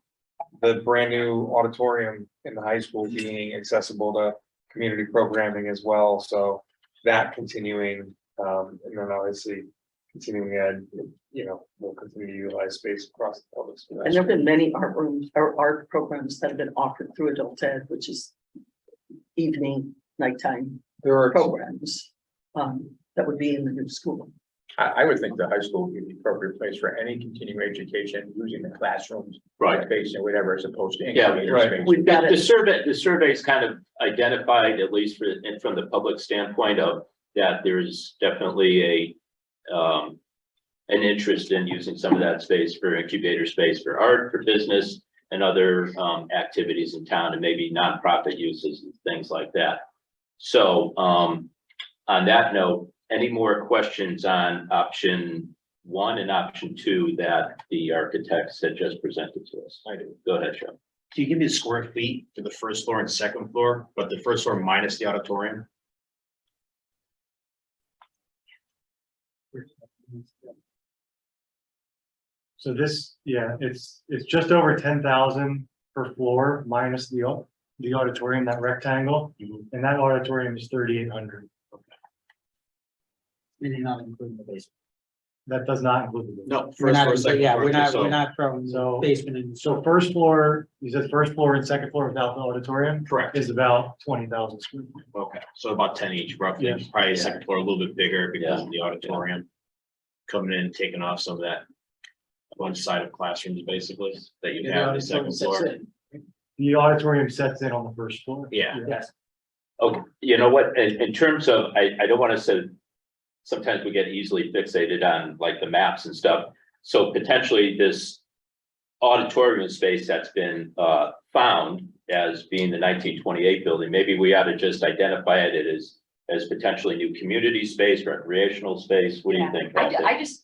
the brand new auditorium in the high school being accessible to community programming as well. So that continuing, and then obviously continuing ed, will continue to utilize space across the public school. and there've been many art rooms or art programs that have been offered through adult ed, which is evening, nighttime There are, programs that would be in the new school. I would think the high school would be the appropriate place for any continuing education, using the classrooms, Right. space and whatever, as opposed to. Yeah, incubator right. space. We've got The it. survey's kind of identified, at least and from the public standpoint of that, there's definitely an interest in using some of that space for incubator space for art, for business and other activities in town, and maybe nonprofit uses and things like that. So on that note, any more questions on option 1 and option 2 that the architects had just presented to us? I do. Go ahead, Sean. Can you give me the square feet for the first floor and second floor, but the first floor minus the auditorium? So this, yeah, it's just over 10,000 per floor minus the auditorium, that rectangle, and that auditorium is 3,800. Maybe not including the basement. That does not include the. No. We're not, yeah, we're not, so- we're not from So- basement and. So first floor, you said first floor and second floor without the auditorium Correct. is about 20,000 square feet. Okay, so about 10 each roughly, Yeah. probably the second floor a little bit bigger because of the auditorium. Coming in, taking off some of that one side of classrooms basically that you have on the second floor. The auditorium sets in on the first floor. Yeah. Yes. Okay, you know what, in terms of, I don't want to say, sometimes we get easily fixated on like the maps and stuff. So potentially this auditorium space that's been found as being the 1928 building, maybe we ought to just identify it as potentially new community space, recreational space. What do you think? Kathy?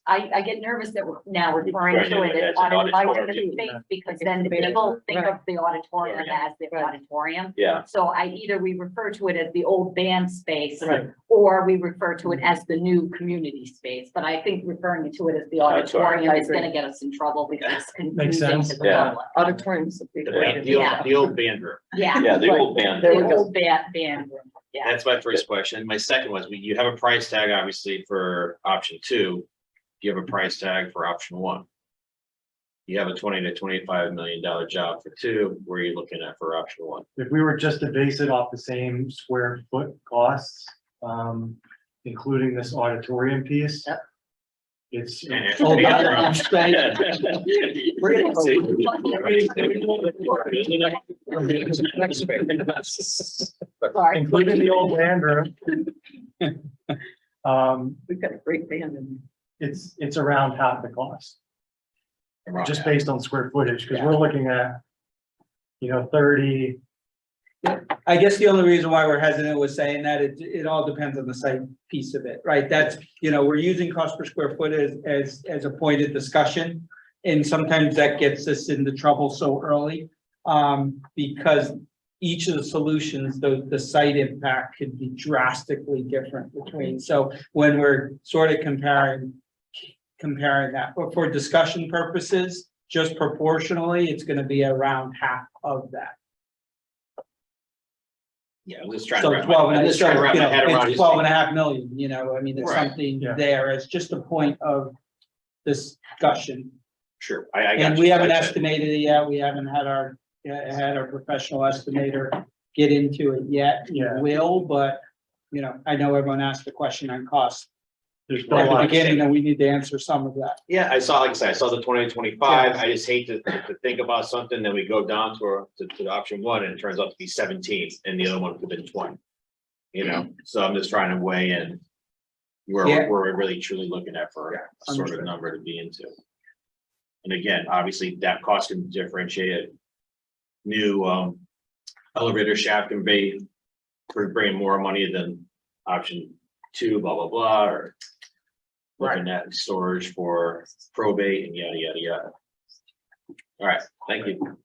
I get nervous that we're now referring to it as auditorium space, because then people think of the auditorium as the auditorium. Yeah, So either we refer to it as the old band space, Right. or we refer to it as the new community space. But I think referring to it as the Auditorium. auditorium is gonna get us in trouble because it's Makes confusing sense. to the Yeah. public. Auditoriums. the old band room. Yeah. yeah, the but old band. There we The go. old band room, yeah. That's my first question. My second was, you have a price tag, obviously, for option 2. You have a price tag for option 1. You have a $20 to $25 million job for 2. Where are you looking at for option 1? If we were just to base it off the same square foot costs, including this auditorium piece. Yep. It's. Oh, yeah. Sorry. Including the old band room. We've got a great band in It's around half the cost, just based on square footage, because we're looking at, 30, I guess the only reason why we're hesitant with saying that, it all depends on the site piece of it, right? That's, we're using cost per square foot as a point of discussion. And sometimes that gets us into trouble so early, because each of the solutions, the site impact could be drastically different between. So when we're sort of comparing that, but for discussion purposes, just proportionally, it's gonna be around half of that. Yeah, I'm just trying So to. 12 and I'm just trying to wrap my head around it's it. 12 and a half million, I mean, it's Right. something Yeah. there as just a point of discussion. Sure, I got And you. we haven't I- estimated it yet, we haven't had our professional estimator get into it yet. We Yeah. will, but, I know everyone asked the question on cost there's still at a the lot. beginning, and we need to answer some of that. Yeah, like I said, I saw the 20 to 25. I just hate to think about something, then we go down to option 1 and it turns out to be 17 and the other one could have been 20. So I'm just trying to weigh in where Yeah. we're really truly looking at for a sort of Understood. number to be into. And again, obviously that cost can differentiate. New elevator shaft can be for bringing more money than option 2, blah, blah, blah, or looking at storage for probate and yada, yada, yada. All right, thank you.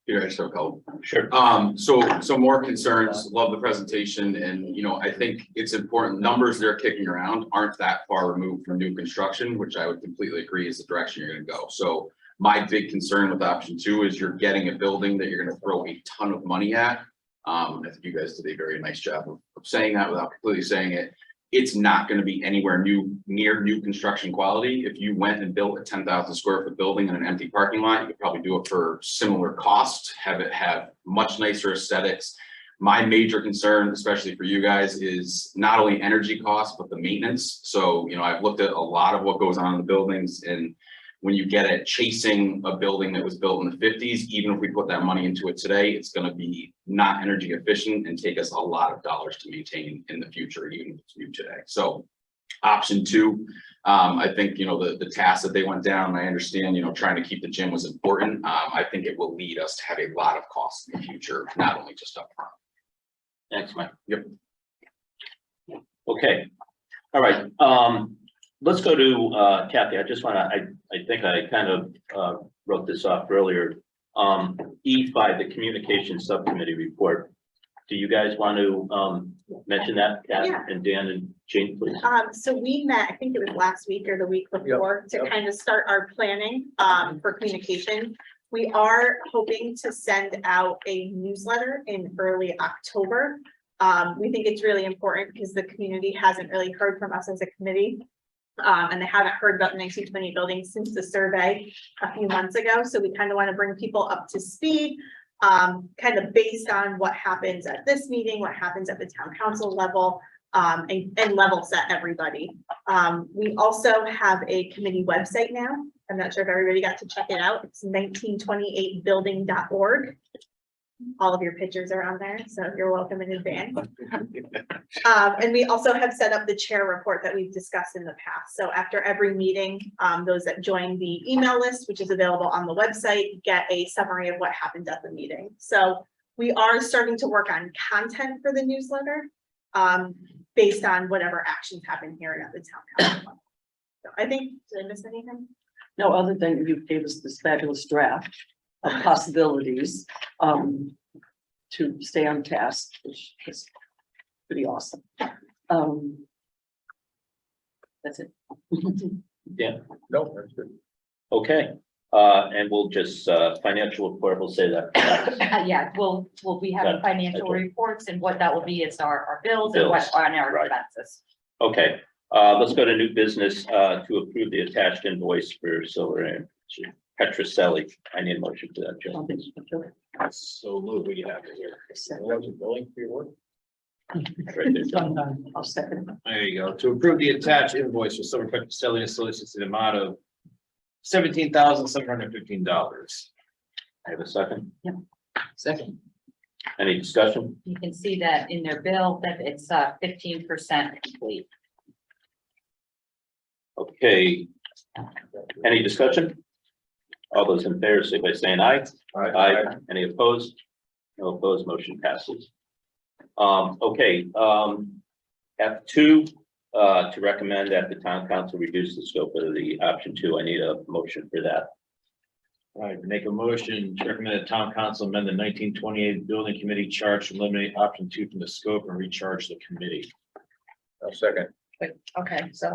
Here, I just have a couple. Sure. So more concerns, love the presentation, and, I think it's important, numbers they're kicking around aren't that far removed from new construction, which I would completely agree is the direction you're gonna go. So my big concern with option 2 is you're getting a building that you're gonna throw a ton of money at. I think you guys did a very nice job of saying that without completely saying it. It's not gonna be anywhere near new construction quality. If you went and built a 10,000 square foot building in an empty parking lot, you could probably do it for similar cost, have it have much nicer aesthetics. My major concern, especially for you guys, is not only energy costs, but the maintenance. So, I've looked at a lot of what goes on in the buildings, and when you get at chasing a building that was built in the 50s, even if we put that money into it today, it's gonna be not energy efficient and take us a lot of dollars to maintain in the future, even if it's new today. So option 2, I think, the task that they went down, I understand, trying to keep the gym was important. I think it will lead us to have a lot of costs in the future, not only just upfront. Thanks, Mike. Yep. Okay, all right, let's go to Kathy. I just wanna, I think I kind of wrote this off earlier. E5, the Communication Subcommittee report. Do you guys want to, mention that, Kat Yeah. and Dan and Jane, please? So we met, I think it was last week or the week before, to kind of start our planning, for communication. We are hoping to send out a newsletter in early October. We think it's really important because the community hasn't really heard from us as a committee. And they haven't heard about the 1920 building since the survey a few months ago. So we kind of want to bring people up to speed, kind of based on what happens at this meeting, what happens at the town council level, and level set everybody. We also have a committee website now. I'm not sure if everybody got to check it out. It's 1928building.org. All of your pictures are on there, so you're welcome in advance. And we also have set up the chair report that we've discussed in the past. So after every meeting, those that join the email list, which is available on the website, get a summary of what happened at the meeting. So we are starting to work on content for the newsletter, based on whatever actions happen here and at the town council. So I think, did I miss anything? No, other than you gave us this fabulous draft of possibilities, to stay on task, which is pretty awesome. That's it. No, that's good. Okay, and we'll just, financial report, we'll say that. Yeah, we'll be having Yeah, financial okay. reports, and what that will be is our bills and what Bills, are our right. expenses. Okay, let's go to new business, to approve the attached invoice for Silver and Petroselli. I need a motion to that, Joe. So move, we have it here. That was a billing for your work. Right there, Joe. I'll second. There you go. To approve the attached invoice for Summer Petroselli Associates in the amount of $17,715. I have a second. Second. Any discussion? You can see that in their bill that it's 15% complete. Okay. Any discussion? All those in favor, say by saying aye. Aye. Any opposed? No opposed, motion passes. Okay, F2, to recommend that the town council reduce the scope of the option 2. I need a motion for that. All right, make a motion to recommend the town council amend the 1928 building committee charge to eliminate option 2 from the scope and recharge the committee. I'll second. Okay, so.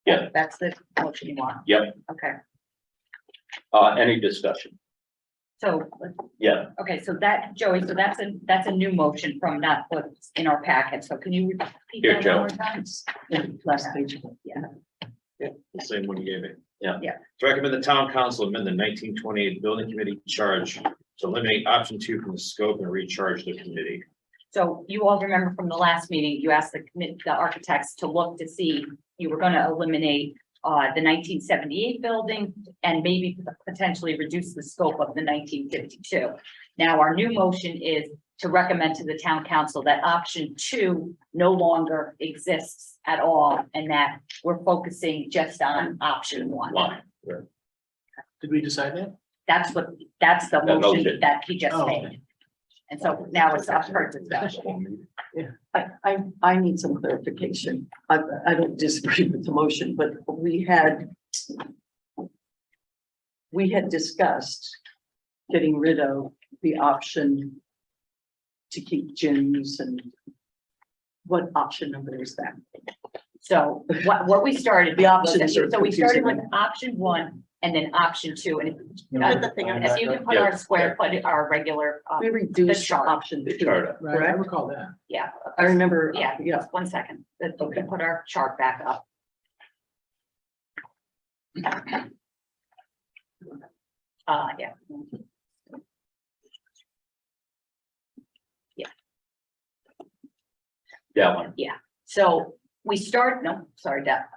Yeah. That's the motion you want. Yep. Okay, Any discussion? so, Yeah, okay, so that, Joey, so that's a new motion from not what's in our packet. So can you repeat Here, that Joe. one more time? Last page. Yeah. The same one you gave me. Yeah. Yeah. To recommend the town council amend the 1928 building committee charge to eliminate option 2 from the scope and recharge the committee. So you all remember from the last meeting, you asked the architects to look to see, you were gonna eliminate the 1978 building and maybe potentially reduce the scope of the 1952. Now, our new motion is to recommend to the town council that option 2 no longer exists at all, and that we're focusing just on option 1. one. Did we decide that? That's the That motion motion. that he just Oh. made. And so now it's up for discussion. I need some clarification. I don't disagree with the motion, but we had discussed getting rid of the option to keep gyms, and what option number is that? So what we started. The options are So we started with confusing. option 1 and then option 2, and if Put the thing on if you can put our square foot, our regular, We reduced chart. option The 2. chart. Right, I Correct. recall that. yeah. I remember, Yeah, yeah, 1 second, that we can put our chart back up. Yeah. That one, So we start, no, sorry, that.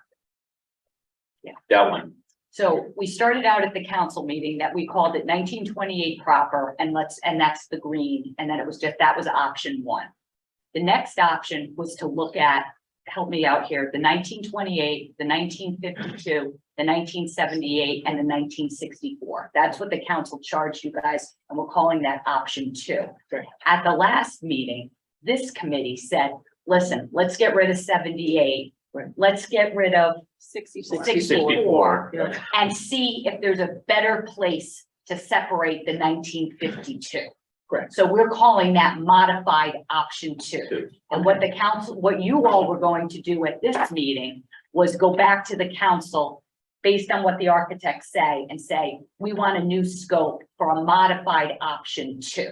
that one. So we started out at the council meeting that we called it 1928 proper, and that's the green, and then it was just, that was option 1. The next option was to look at, help me out here, the 1928, the 1952, the 1978, and the 1964. That's what the council charged you guys, and we're calling that option 2. Okay. At the last meeting, this committee said, listen, let's get rid of 78. Right. Let's get rid of 64. 64 Yeah. and see if there's a better place to separate the 1952. Correct. So we're calling that modified option 2. Two. And what the council, what you all were going to do at this meeting was go back to the council based on what the architects say and say, we want a new scope for a modified option 2.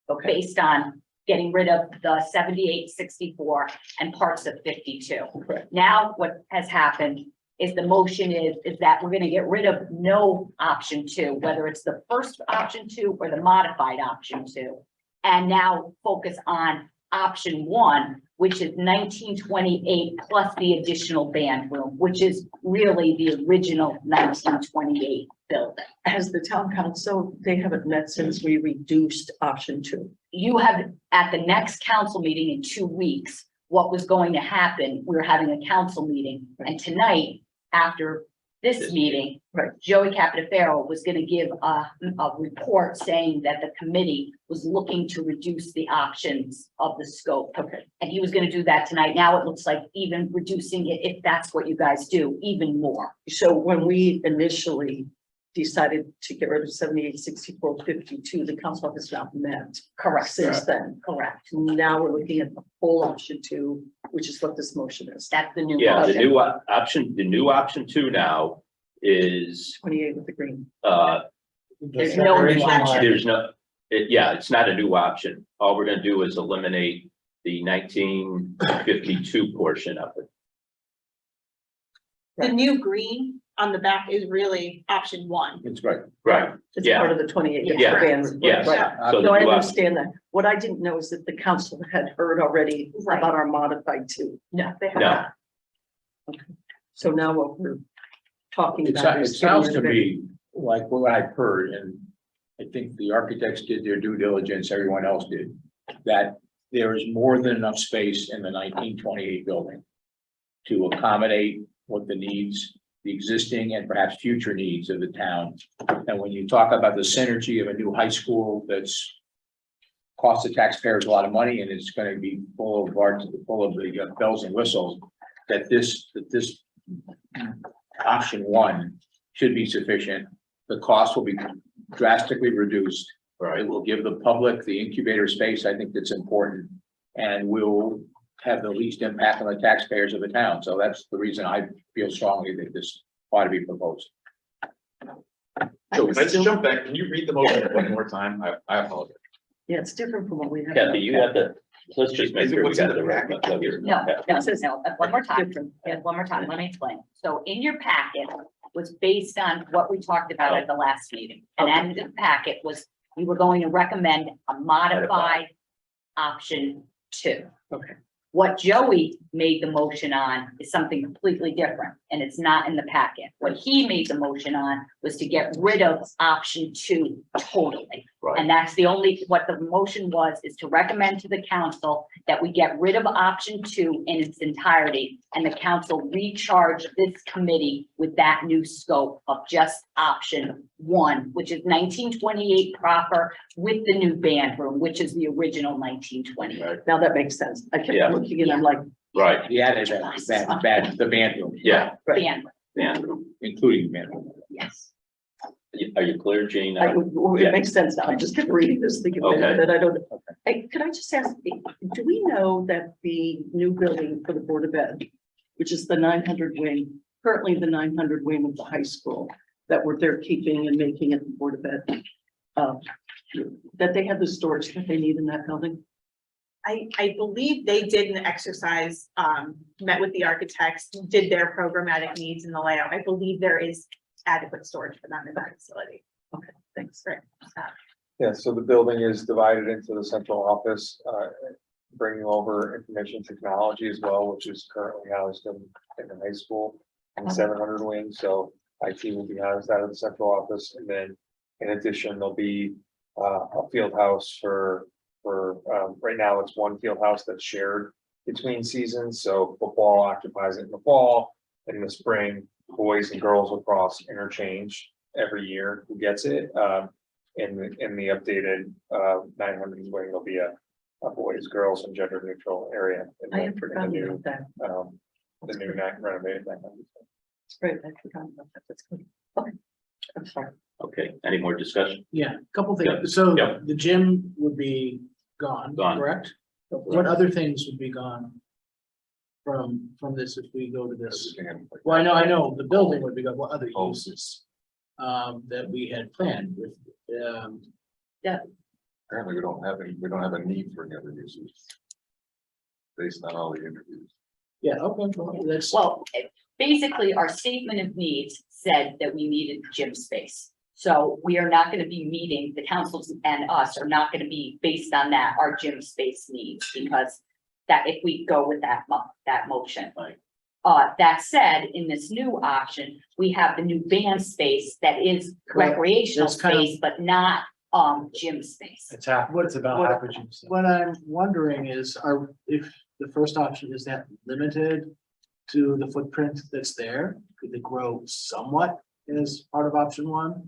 So based on getting rid of the 7864 and parts of 52. Correct. Now, what has happened is the motion is that we're gonna get rid of no option 2, whether it's the first option 2 or the modified option 2. And now focus on option 1, which is 1928 plus the additional band room, which is really the original 1928 building. As the town council, they haven't met since we reduced option 2. You have, at the next council meeting in 2 weeks, what was going to happen, we were having a council meeting, and tonight, after this meeting, Right. Joey Capitafaro was gonna give a report saying that the committee was looking to reduce the options of the scope. Okay. And he was gonna do that tonight. Now it looks like even reducing it, if that's what you guys do, even more. So when we initially decided to get rid of 786452, the council has not met Correct. since then. Correct. Now we're looking at the full option 2, which is what this motion is. That's the new. Yeah, the motion. new option, the new option 2 now is, 28 with the green. There's no new option. there's no, it's not a new option. All we're gonna do is eliminate the 1952 portion of it. The new green on the back is really option 1. It's right. Right, It's Yeah. part of the 28. Yeah. band. yes. Right. So the No, I new option, understand that. What I didn't know is that the council had heard already Right. about our modified 2. No, they have No. not. So now what we're talking It about it is. sounds to me like what I've heard, and I think the architects did their due diligence, everyone else did, that there is more than enough space in the 1928 building to accommodate what the needs, the existing and perhaps future needs of the town. And when you talk about the synergy of a new high school that's cost the taxpayers a lot of money and it's going to be full of the bells and whistles, that this option 1 should be sufficient. The cost will be drastically reduced. It will give the public the incubator space. I think that's important. And will have the least impact on the taxpayers of the town. So that's the reason I feel strongly that this ought to be proposed. So can I just jump back? Can you read the motion one more time? I apologize. Yeah, it's different from what we have. Kathy, you have to, let's just make Is it sure we what's in got the the right. packet? No, one more time. Different. Yeah, one more time, let me explain. So in your packet was based on what we talked about at the last meeting. And in the packet was, you were going to recommend a modified option 2. Okay. What Joey made the motion on is something completely different, and it's not in the packet. What he made the motion on was to get rid of option 2 totally. Right. And that's the only, what the motion was, is to recommend to the council that we get rid of option 2 in its entirety, and the council recharge this committee with that new scope of just option 1, which is 1928 proper with the new band room, which is the original 1928. Now that makes sense. I Yeah. kept looking and I'm like, Right, He added the band room. yeah, Band, and Including the band room. yes. are you clear, Gene? it makes sense now. I just kept reading this thinking Okay. that I don't. Hey, could I just ask, do we know that the new building for the Board of Ed, which is the 900 wing, currently the 900 wing of the high school, that they're keeping and making it the Board of Ed, that they have the storage that they need in that building? I believe they did an exercise, met with the architects, did their programmatic needs in the layout. I believe there is adequate storage for them in that facility. Thanks. Right. Yeah, so the building is divided into the central office, bringing over information technology as well, which is currently housed in the high school and 700 wing. So IT will be housed out of the central office. And then in addition, there'll be a field house for right now, it's one field house that's shared between seasons. So football occupies it in the fall. In the spring, boys and girls lacrosse interchange every year who gets it. In the updated 900 wing, there'll be a boys, girls and gender neutral area. I had forgotten about that. The new renovated 900. Right, I forgot about that. That's good. Okay, any more discussion? Yeah, a couple Yeah, things. So yeah. the gym would be gone, Gone. correct? What other things would be gone from this if we go to this? Well, I know, the building would be gone. What other Oh. uses that we had planned with, Apparently, we don't have a need for any other uses. Based on all the interviews. yeah, okay, well, that's, Well, basically, our statement of needs said that we needed gym space. So we are not gonna be meeting, the councils and us are not gonna be based on that, our gym space needs, because that if we go with that motion. Right. That said, in this new option, we have the new band space that is Well, recreational that's kind of- space, but not, gym space. It's about half what you said. what I'm wondering is, if the first option is that limited to the footprint that's there, could they grow somewhat as part of option one?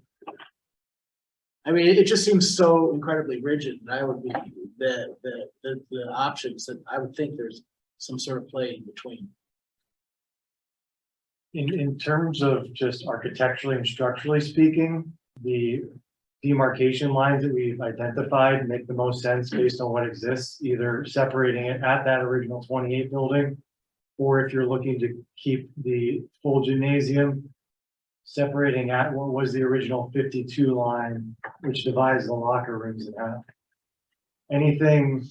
I mean, it just seems so incredibly rigid, and I would be, the options that I would think there's some sort of play in between. In terms of just architecturally and structurally speaking, the demarcation lines that we've identified make the most sense based on what exists, either separating it at that original 28 building, or if you're looking to keep the full gymnasium, separating at what was the original 52 line, which divides the locker rooms in half. Anything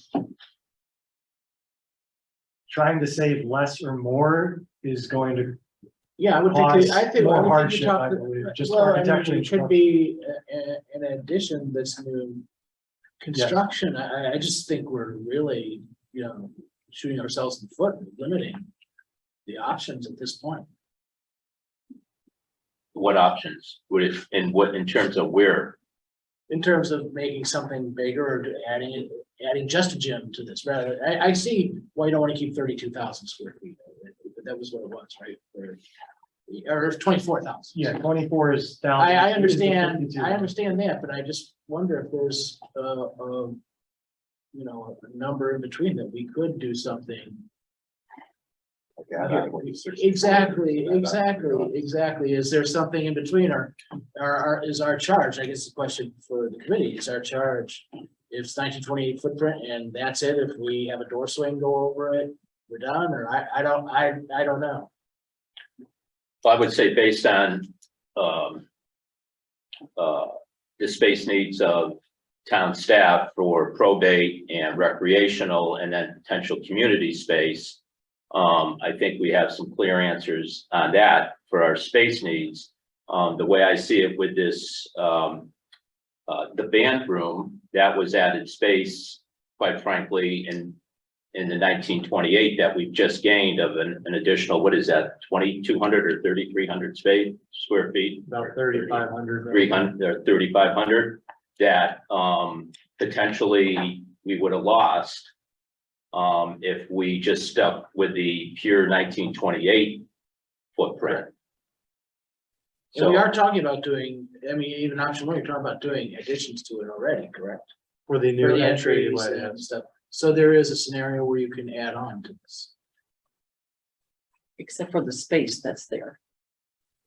trying to save less or more is going to Yeah, I would cause think, I think. more I would think hardship, you talk- I believe, just well, I mean, architecturally. it could be an addition that's new construction. I just think we're really, shooting ourselves in the foot, and limiting the options at this point. What options? In terms of where? In terms of making something bigger or adding just a gym to this, rather, I see why you don't want to keep 32,000 square feet. That was what it was, right? Or 24,000. Yeah, 24 is down. I is the understand, 52. I understand that, but I just wonder if there's a number in between that we could do something. Exactly. Is there something in between or is our charge, I guess the question for the committee, is our charge, if it's 1928 footprint and that's it, if we have a door swing go over it, we're done, or I don't know. I would say based on, the space needs of town staff for probate and recreational and then potential community space. I think we have some clear answers on that for our space needs. The way I see it with this, the band room, that was added space, quite frankly, in the 1928 that we've just gained of an additional, what is that, 2,200 or 3,300 square feet? About 3,500. 300 or 3,500 that potentially we would have lost if we just stuck with the pure 1928 footprint. And we So are talking about doing, even option one, you're talking about doing additions to it already, correct? For the For new the entry. entries and stuff. So there is a scenario where you can add on to this. Except for the space that's there.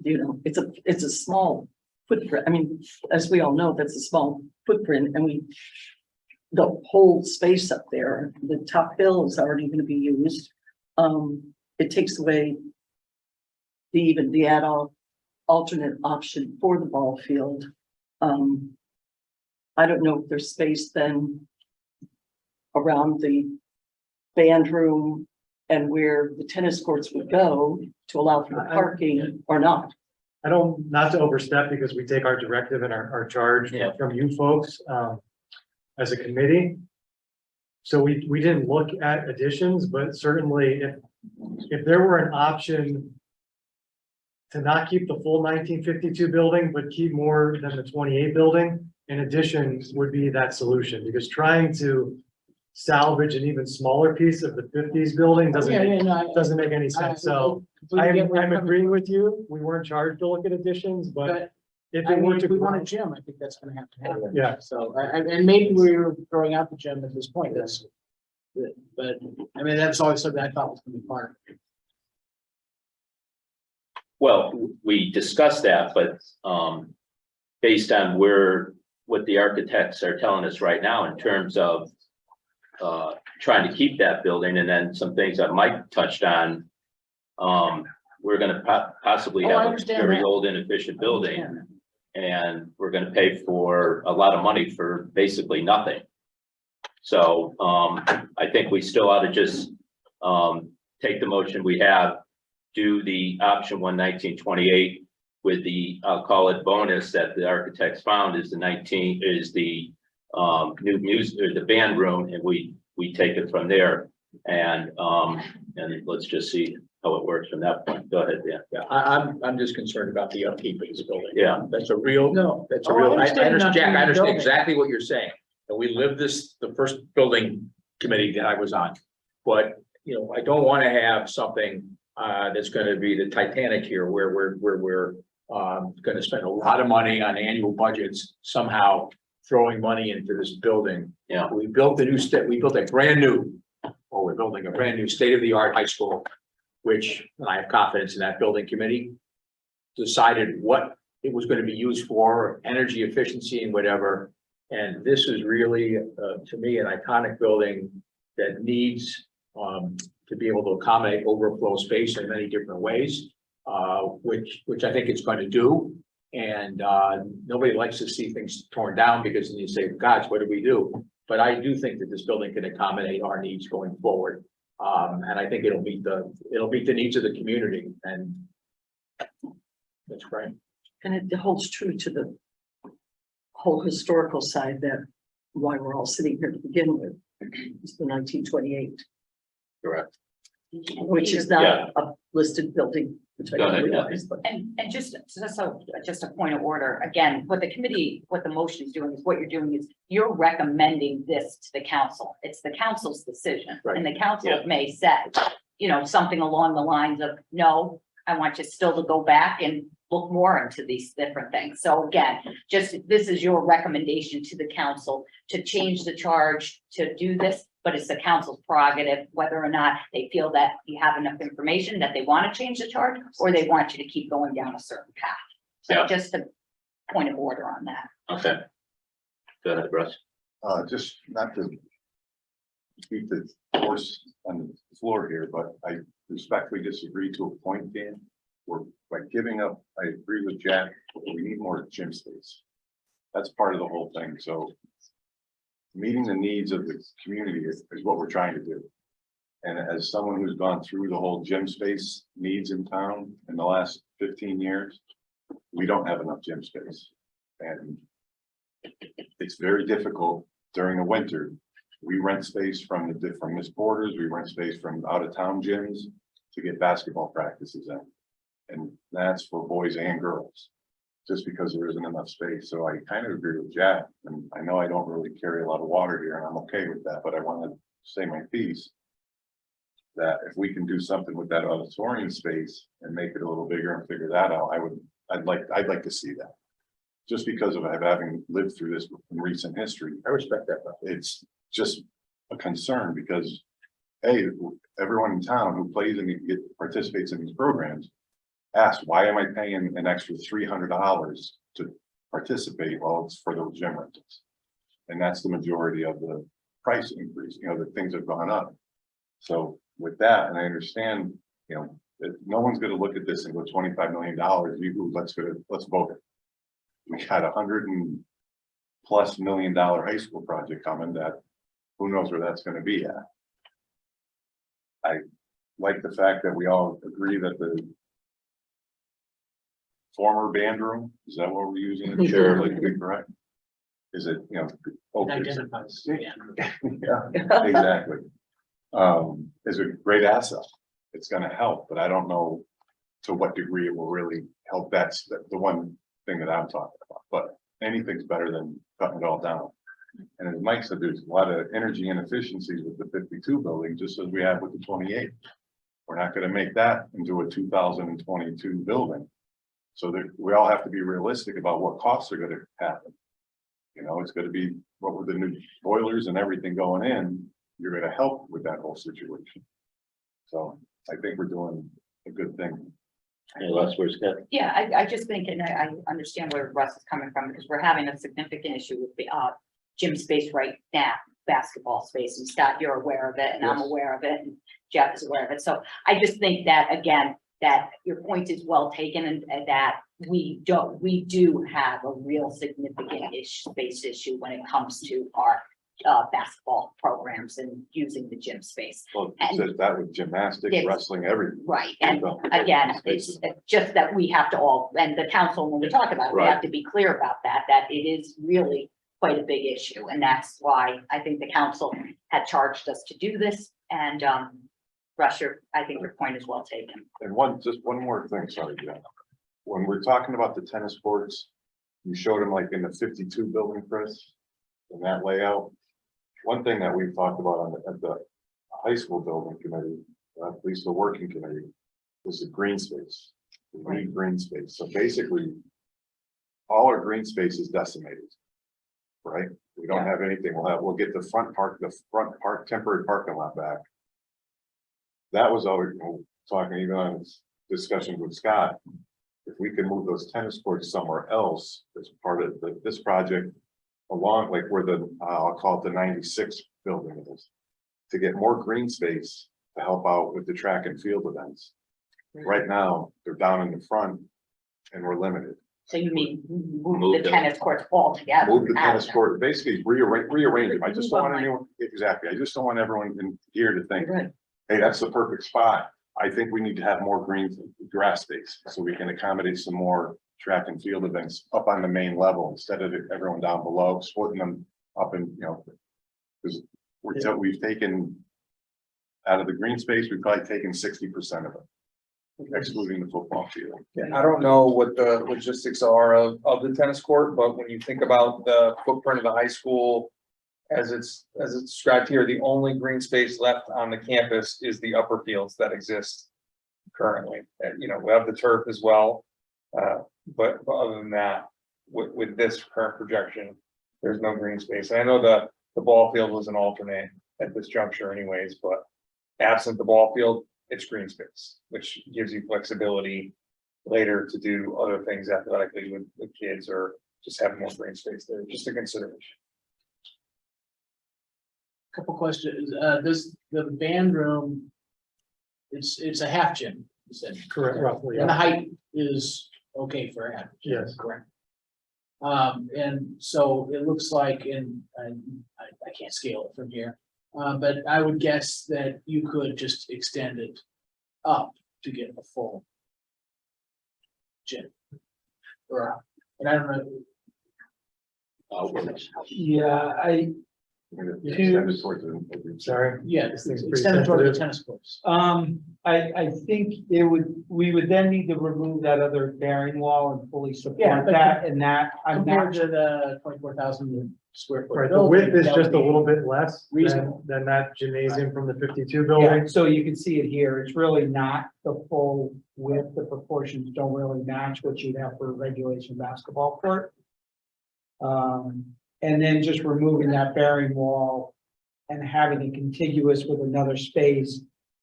It's a small footprint. I mean, as we all know, that's a small footprint and the whole space up there, the top hill is already gonna be used. It takes away the add-on alternate option for the ball field. I don't know if there's space then around the band room and where the tennis courts would go to allow for the parking or not. I don't, not to overstep because we take our directive and our charge Yeah. from you folks, as a committee. So we didn't look at additions, but certainly if there were an option to not keep the full 1952 building, but keep more than the 28 building, an addition would be that solution, because trying to salvage an even smaller piece of the 50s building doesn't make any sense. So I'm agreeing with you. We weren't charged to look at additions, but if it were to If we want a grow, gym, I think that's gonna have to happen. yeah, So, and maybe we were throwing out the gym at this point, but that's always something I thought was gonna be part of it. well, we discussed that, but based on what the architects are telling us right now in terms of trying to keep that building, and then some things that Mike touched on. We're gonna possibly Oh, I have a understand very that. old inefficient building, and we're gonna pay for a lot of money for basically nothing. So, I think we still ought to just, take the motion we have, do the option 11928 with the, I'll call it bonus that the architects found is the new music, or the band room, and we take it from there. And let's just see how it works from that point. Go ahead, Dan. Yeah, I'm just concerned about the upkeep of this building. Yeah. That's a real, that's a Oh, I real, I understand understand, Jack, I not understand building. exactly what you're saying. And we lived this, the first building committee that I was on. But, I don't want to have something, that's gonna be the Titanic here, where we're gonna spend a lot of money on annual budgets, somehow throwing money into this building. Yeah. We built a brand new, or we're building a brand new state-of-the-art high school, which I have confidence in that building committee decided what it was going to be used for, energy efficiency and whatever. And this is really, to me, an iconic building that needs to be able to accommodate overflow space in many different ways, which I think it's going to do. And nobody likes to see things torn down, because then you say, gosh, what do we do? But I do think that this building can accommodate our needs going forward. And I think it'll meet the needs of the community, and that's great. And it holds true to the whole historical side, that why we're all sitting here to begin with, is the 1928, Correct. which is not a listed building, which I Go ahead, didn't realize, but. And just a point of order, again, what the motion is doing is, what you're doing is you're recommending this to the council. It's the council's decision. Right. And the council Yeah. may say, something along the lines of, no, I want you still to go back and look more into these different things. So again, this is your recommendation to the council to change the charge to do this, but it's the council's prerogative whether or not they feel that you have enough information that they want to change the charge, or they want you to keep going down a certain path. So Yeah. just a point of order on that. Okay. Go ahead, Russ. Just not to beat the horse on the floor here, but I respectfully disagree to a point, Dan. We're by giving up, I agree with Jack, we need more gym space. That's part of the whole thing, so meeting the needs of the community is what we're trying to do. And as someone who's gone through the whole gym space needs in town in the last 15 years, we don't have enough gym space. And it's very difficult during the winter. We rent space from Miss Porter's, we rent space from out of town gyms to get basketball practices in. And that's for boys and girls, just because there isn't enough space. So I kind of agree with Jack, and I know I don't really carry a lot of water here, and I'm okay with that, but I want to say my piece. That if we can do something with that auditorium space and make it a little bigger and figure that out, I'd like to see that. Just because of having lived through this in recent history, I respect that. it's just a concern, because hey, everyone in town who plays and participates in these programs asks, why am I paying an extra $300 to participate? Well, it's for those gym rentals. And that's the majority of the price increase, the things have gone up. So with that, and I understand, that no one's gonna look at this and go $25 million, let's vote it. We had $100+ million high school project coming that who knows where that's gonna be at. I like the fact that we all agree that the former band room, is that what we're using? Sure. Like, to be correct? Is it, okay. Identifies. Yeah, exactly. Is a great asset. It's gonna help, but I don't know to what degree it will really help. That's the one thing that I'm talking about, but anything's better than cutting it all down. And as Mike said, there's a lot of energy inefficiencies with the 52 building, just as we have with the 28. We're not gonna make that into a 2022 building. So we all have to be realistic about what costs are gonna happen. It's gonna be, what with the new boilers and everything going in, you're gonna help with that whole situation. So I think we're doing a good thing. Any last words, Kathy? Yeah, I just think, and I understand where Russ is coming from, because we're having a significant issue with the, gym space right now, basketball space, and Scott, you're aware of it, and I'm Yes. aware of it, and Jeff is aware of it, so I just think that, again, that your point is well taken, and that we do have a real significant space issue when it comes to our, basketball programs and using the gym space. Well, it says that with gymnastics, Yes. wrestling, everything. Right, and again, it's just that we have to all, and the council, when we talk about it, we have to be clear about that it is really quite a big issue, and that's why I think the council had charged us to do this, and, Russ, I think your point is well taken. And just one more thing, sorry, Jen. When we're talking about the tennis courts, you showed them like in the 52 building, Chris, in that layout. One thing that we've talked about at the high school building committee, at least the working committee, was the green space. We need green space. So basically, all our green space is decimated. Right? We don't have anything. We'll get the front temporary parking lot back. That was always, talking even on discussion with Scott. If we can move those tennis courts somewhere else as part of this project, along like where I'll call it the 96 building is, to get more green space to help out with the track and field events. Right now, they're down in the front and we're limited. So you mean move the tennis courts all together? Move the tennis court, basically rearrange them. I just don't want anyone, exactly. I just don't want everyone in here to think, Right. hey, that's the perfect spot. I think we need to have more green grass space so we can accommodate some more track and field events up on the main level instead of everyone down below, splitting them up and, because we've taken out of the green space, we've probably taken 60% of it, excluding the football field. I don't know what the logistics are of the tennis court, but when you think about the footprint of the high school, as it's described here, the only green space left on the campus is the upper fields that exist currently. We have the turf as well. But other than that, with this current projection, there's no green space. And I know the ball field was an alternate at this juncture anyways, but absent the ball field, it's green space, which gives you flexibility later to do other things athletically with kids or just having more green space there, just a consideration. Couple questions, the band room, it's a half gym, you said. Correct, roughly. And the height is okay for a half. gym, Yes. correct. And so it looks like, and I can't scale it from here, but I would guess that you could just extend it up to get a full gym. Or, and I don't know. Yeah, Extend it towards the- Sorry. Yeah, This thing's pretty extend it toward the sensitive. tennis courts. I think we would then need to remove that other bearing wall and fully Yeah, support but that, and that, I'm Compared not, to the 24,000 square foot. Right, the width is building, just a that would little bit less reasonable. than that gymnasium from the 52 yeah, building. so you can see it here, it's really not the full width, the proportions don't really match what you'd have for a regulation basketball court. And then just removing that bearing wall and having it contiguous with another space,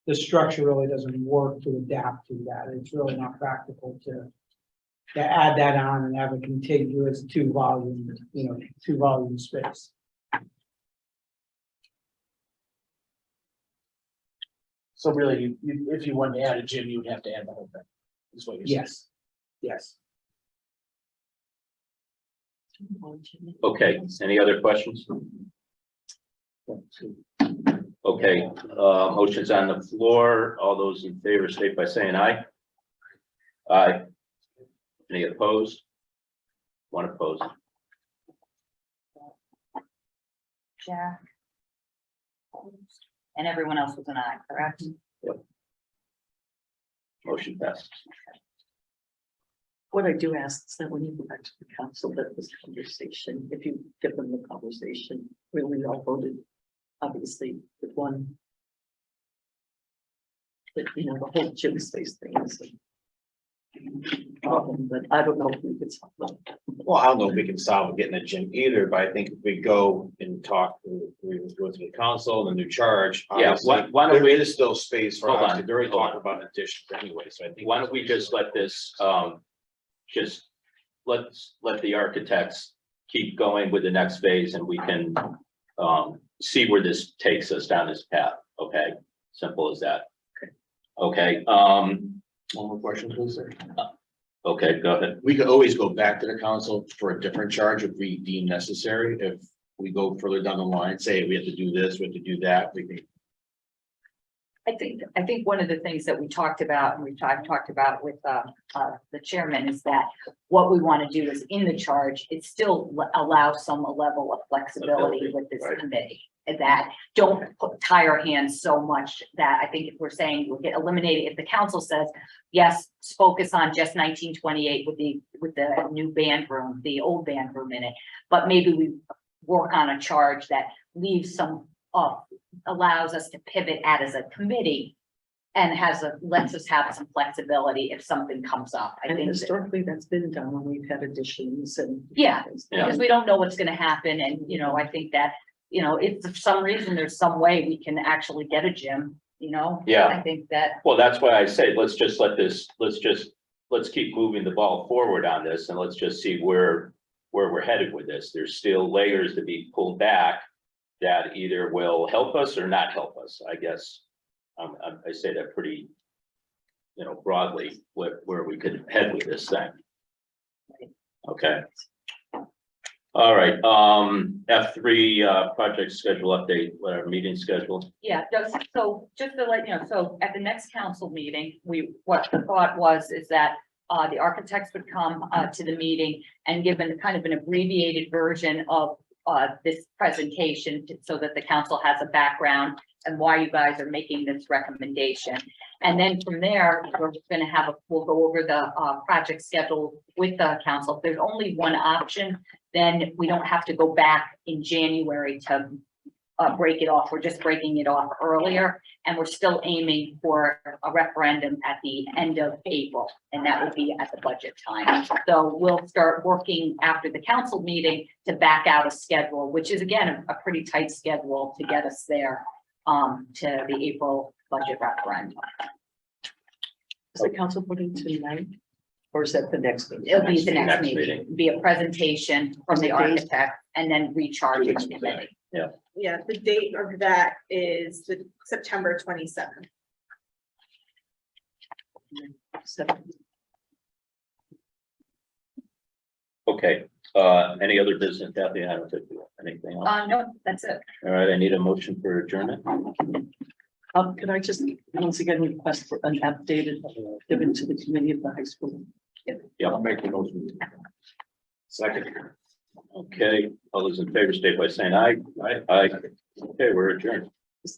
the structure really doesn't work to adapt to that. It's really not practical to add that on and have a contiguous two volume space. So really, if you wanted to add a gym, you would have to add the whole thing, is what you're saying. Yes, yes. Okay, any other questions? Okay, motion's on the floor. All those in favor state by saying aye. Aye. Any opposed? One opposed. Jack. And everyone else was an aye, correct? Motion passes. What I do ask is that when you go back to the council, that this conversation, if you give them the conversation, we all voted, obviously, with one. But, the whole gym space thing is problem, but I don't know if we could solve it. Well, I don't know if we can solve getting a gym either, but I think if we go and talk with the council, the new charge. Yeah, obviously, why don't there is still space for, Hold on, obviously, they're already hold on. talking about additions anyway, so I think. why don't we just let this, just let the architects keep going with the next phase and we can, see where this takes us down this path, okay? Simple as that. Okay, One more question, please, sir. okay, go ahead. We could always go back to the council for a different charge if we deem necessary, if we go further down the line, say we have to do this, we have to do that, we can. I think one of the things that we talked about, and I've talked about with the chairman, is that what we want to do is in the charge, it still allows some level of flexibility with this Right. committee. That don't tie our hands so much that I think if we're saying we'll get eliminated, if the council says, yes, focus on just 1928 with the new band room, the old band room in it, but maybe we work on a charge that leaves some, allows us to pivot as a committee and lets us have some flexibility if something comes up. I And think, historically, that's been done when we've had additions and. Yeah. Yeah. because we don't know what's gonna happen, and, I think that, if for some reason there's some way we can actually get a gym, Yeah. I think that, Well, that's why I say, let's keep moving the ball forward on this and let's just see where we're headed with this. There's still layers to be pulled back that either will help us or not help us, I guess. I say that pretty, broadly, where we could head with this thing. Okay. All right, F3, project schedule update, whatever, meeting schedule. yeah, so just to let you know, so at the next council meeting, what the thought is that the architects would come to the meeting and give kind of an abbreviated version of this presentation so that the council has a background and why you guys are making this recommendation. And then from there, we're gonna we'll go over the project schedule with the council. If there's only one option, then we don't have to go back in January to break it off. We're just breaking it off earlier, and we're still aiming for a referendum at the end of April, and that would be at the budget time. So we'll start working after the council meeting to back out a schedule, which is again, a pretty tight schedule to get us there to the April budget referendum. Is the council putting tonight? Or is that the next meeting? It'll be the Next next meeting. meeting, be a presentation from the architect and then recharging the committee. Yeah, the date of that is the September 27th. Okay, any other business, Kathy? I don't think anything else. No, that's it. All right, I need a motion for adjournment. Could I just once again request for an updated given to the committee of the high school? Yeah. I'll make the motion. Second. Okay, all those in favor state by saying aye. Aye. Okay, we're adjourned.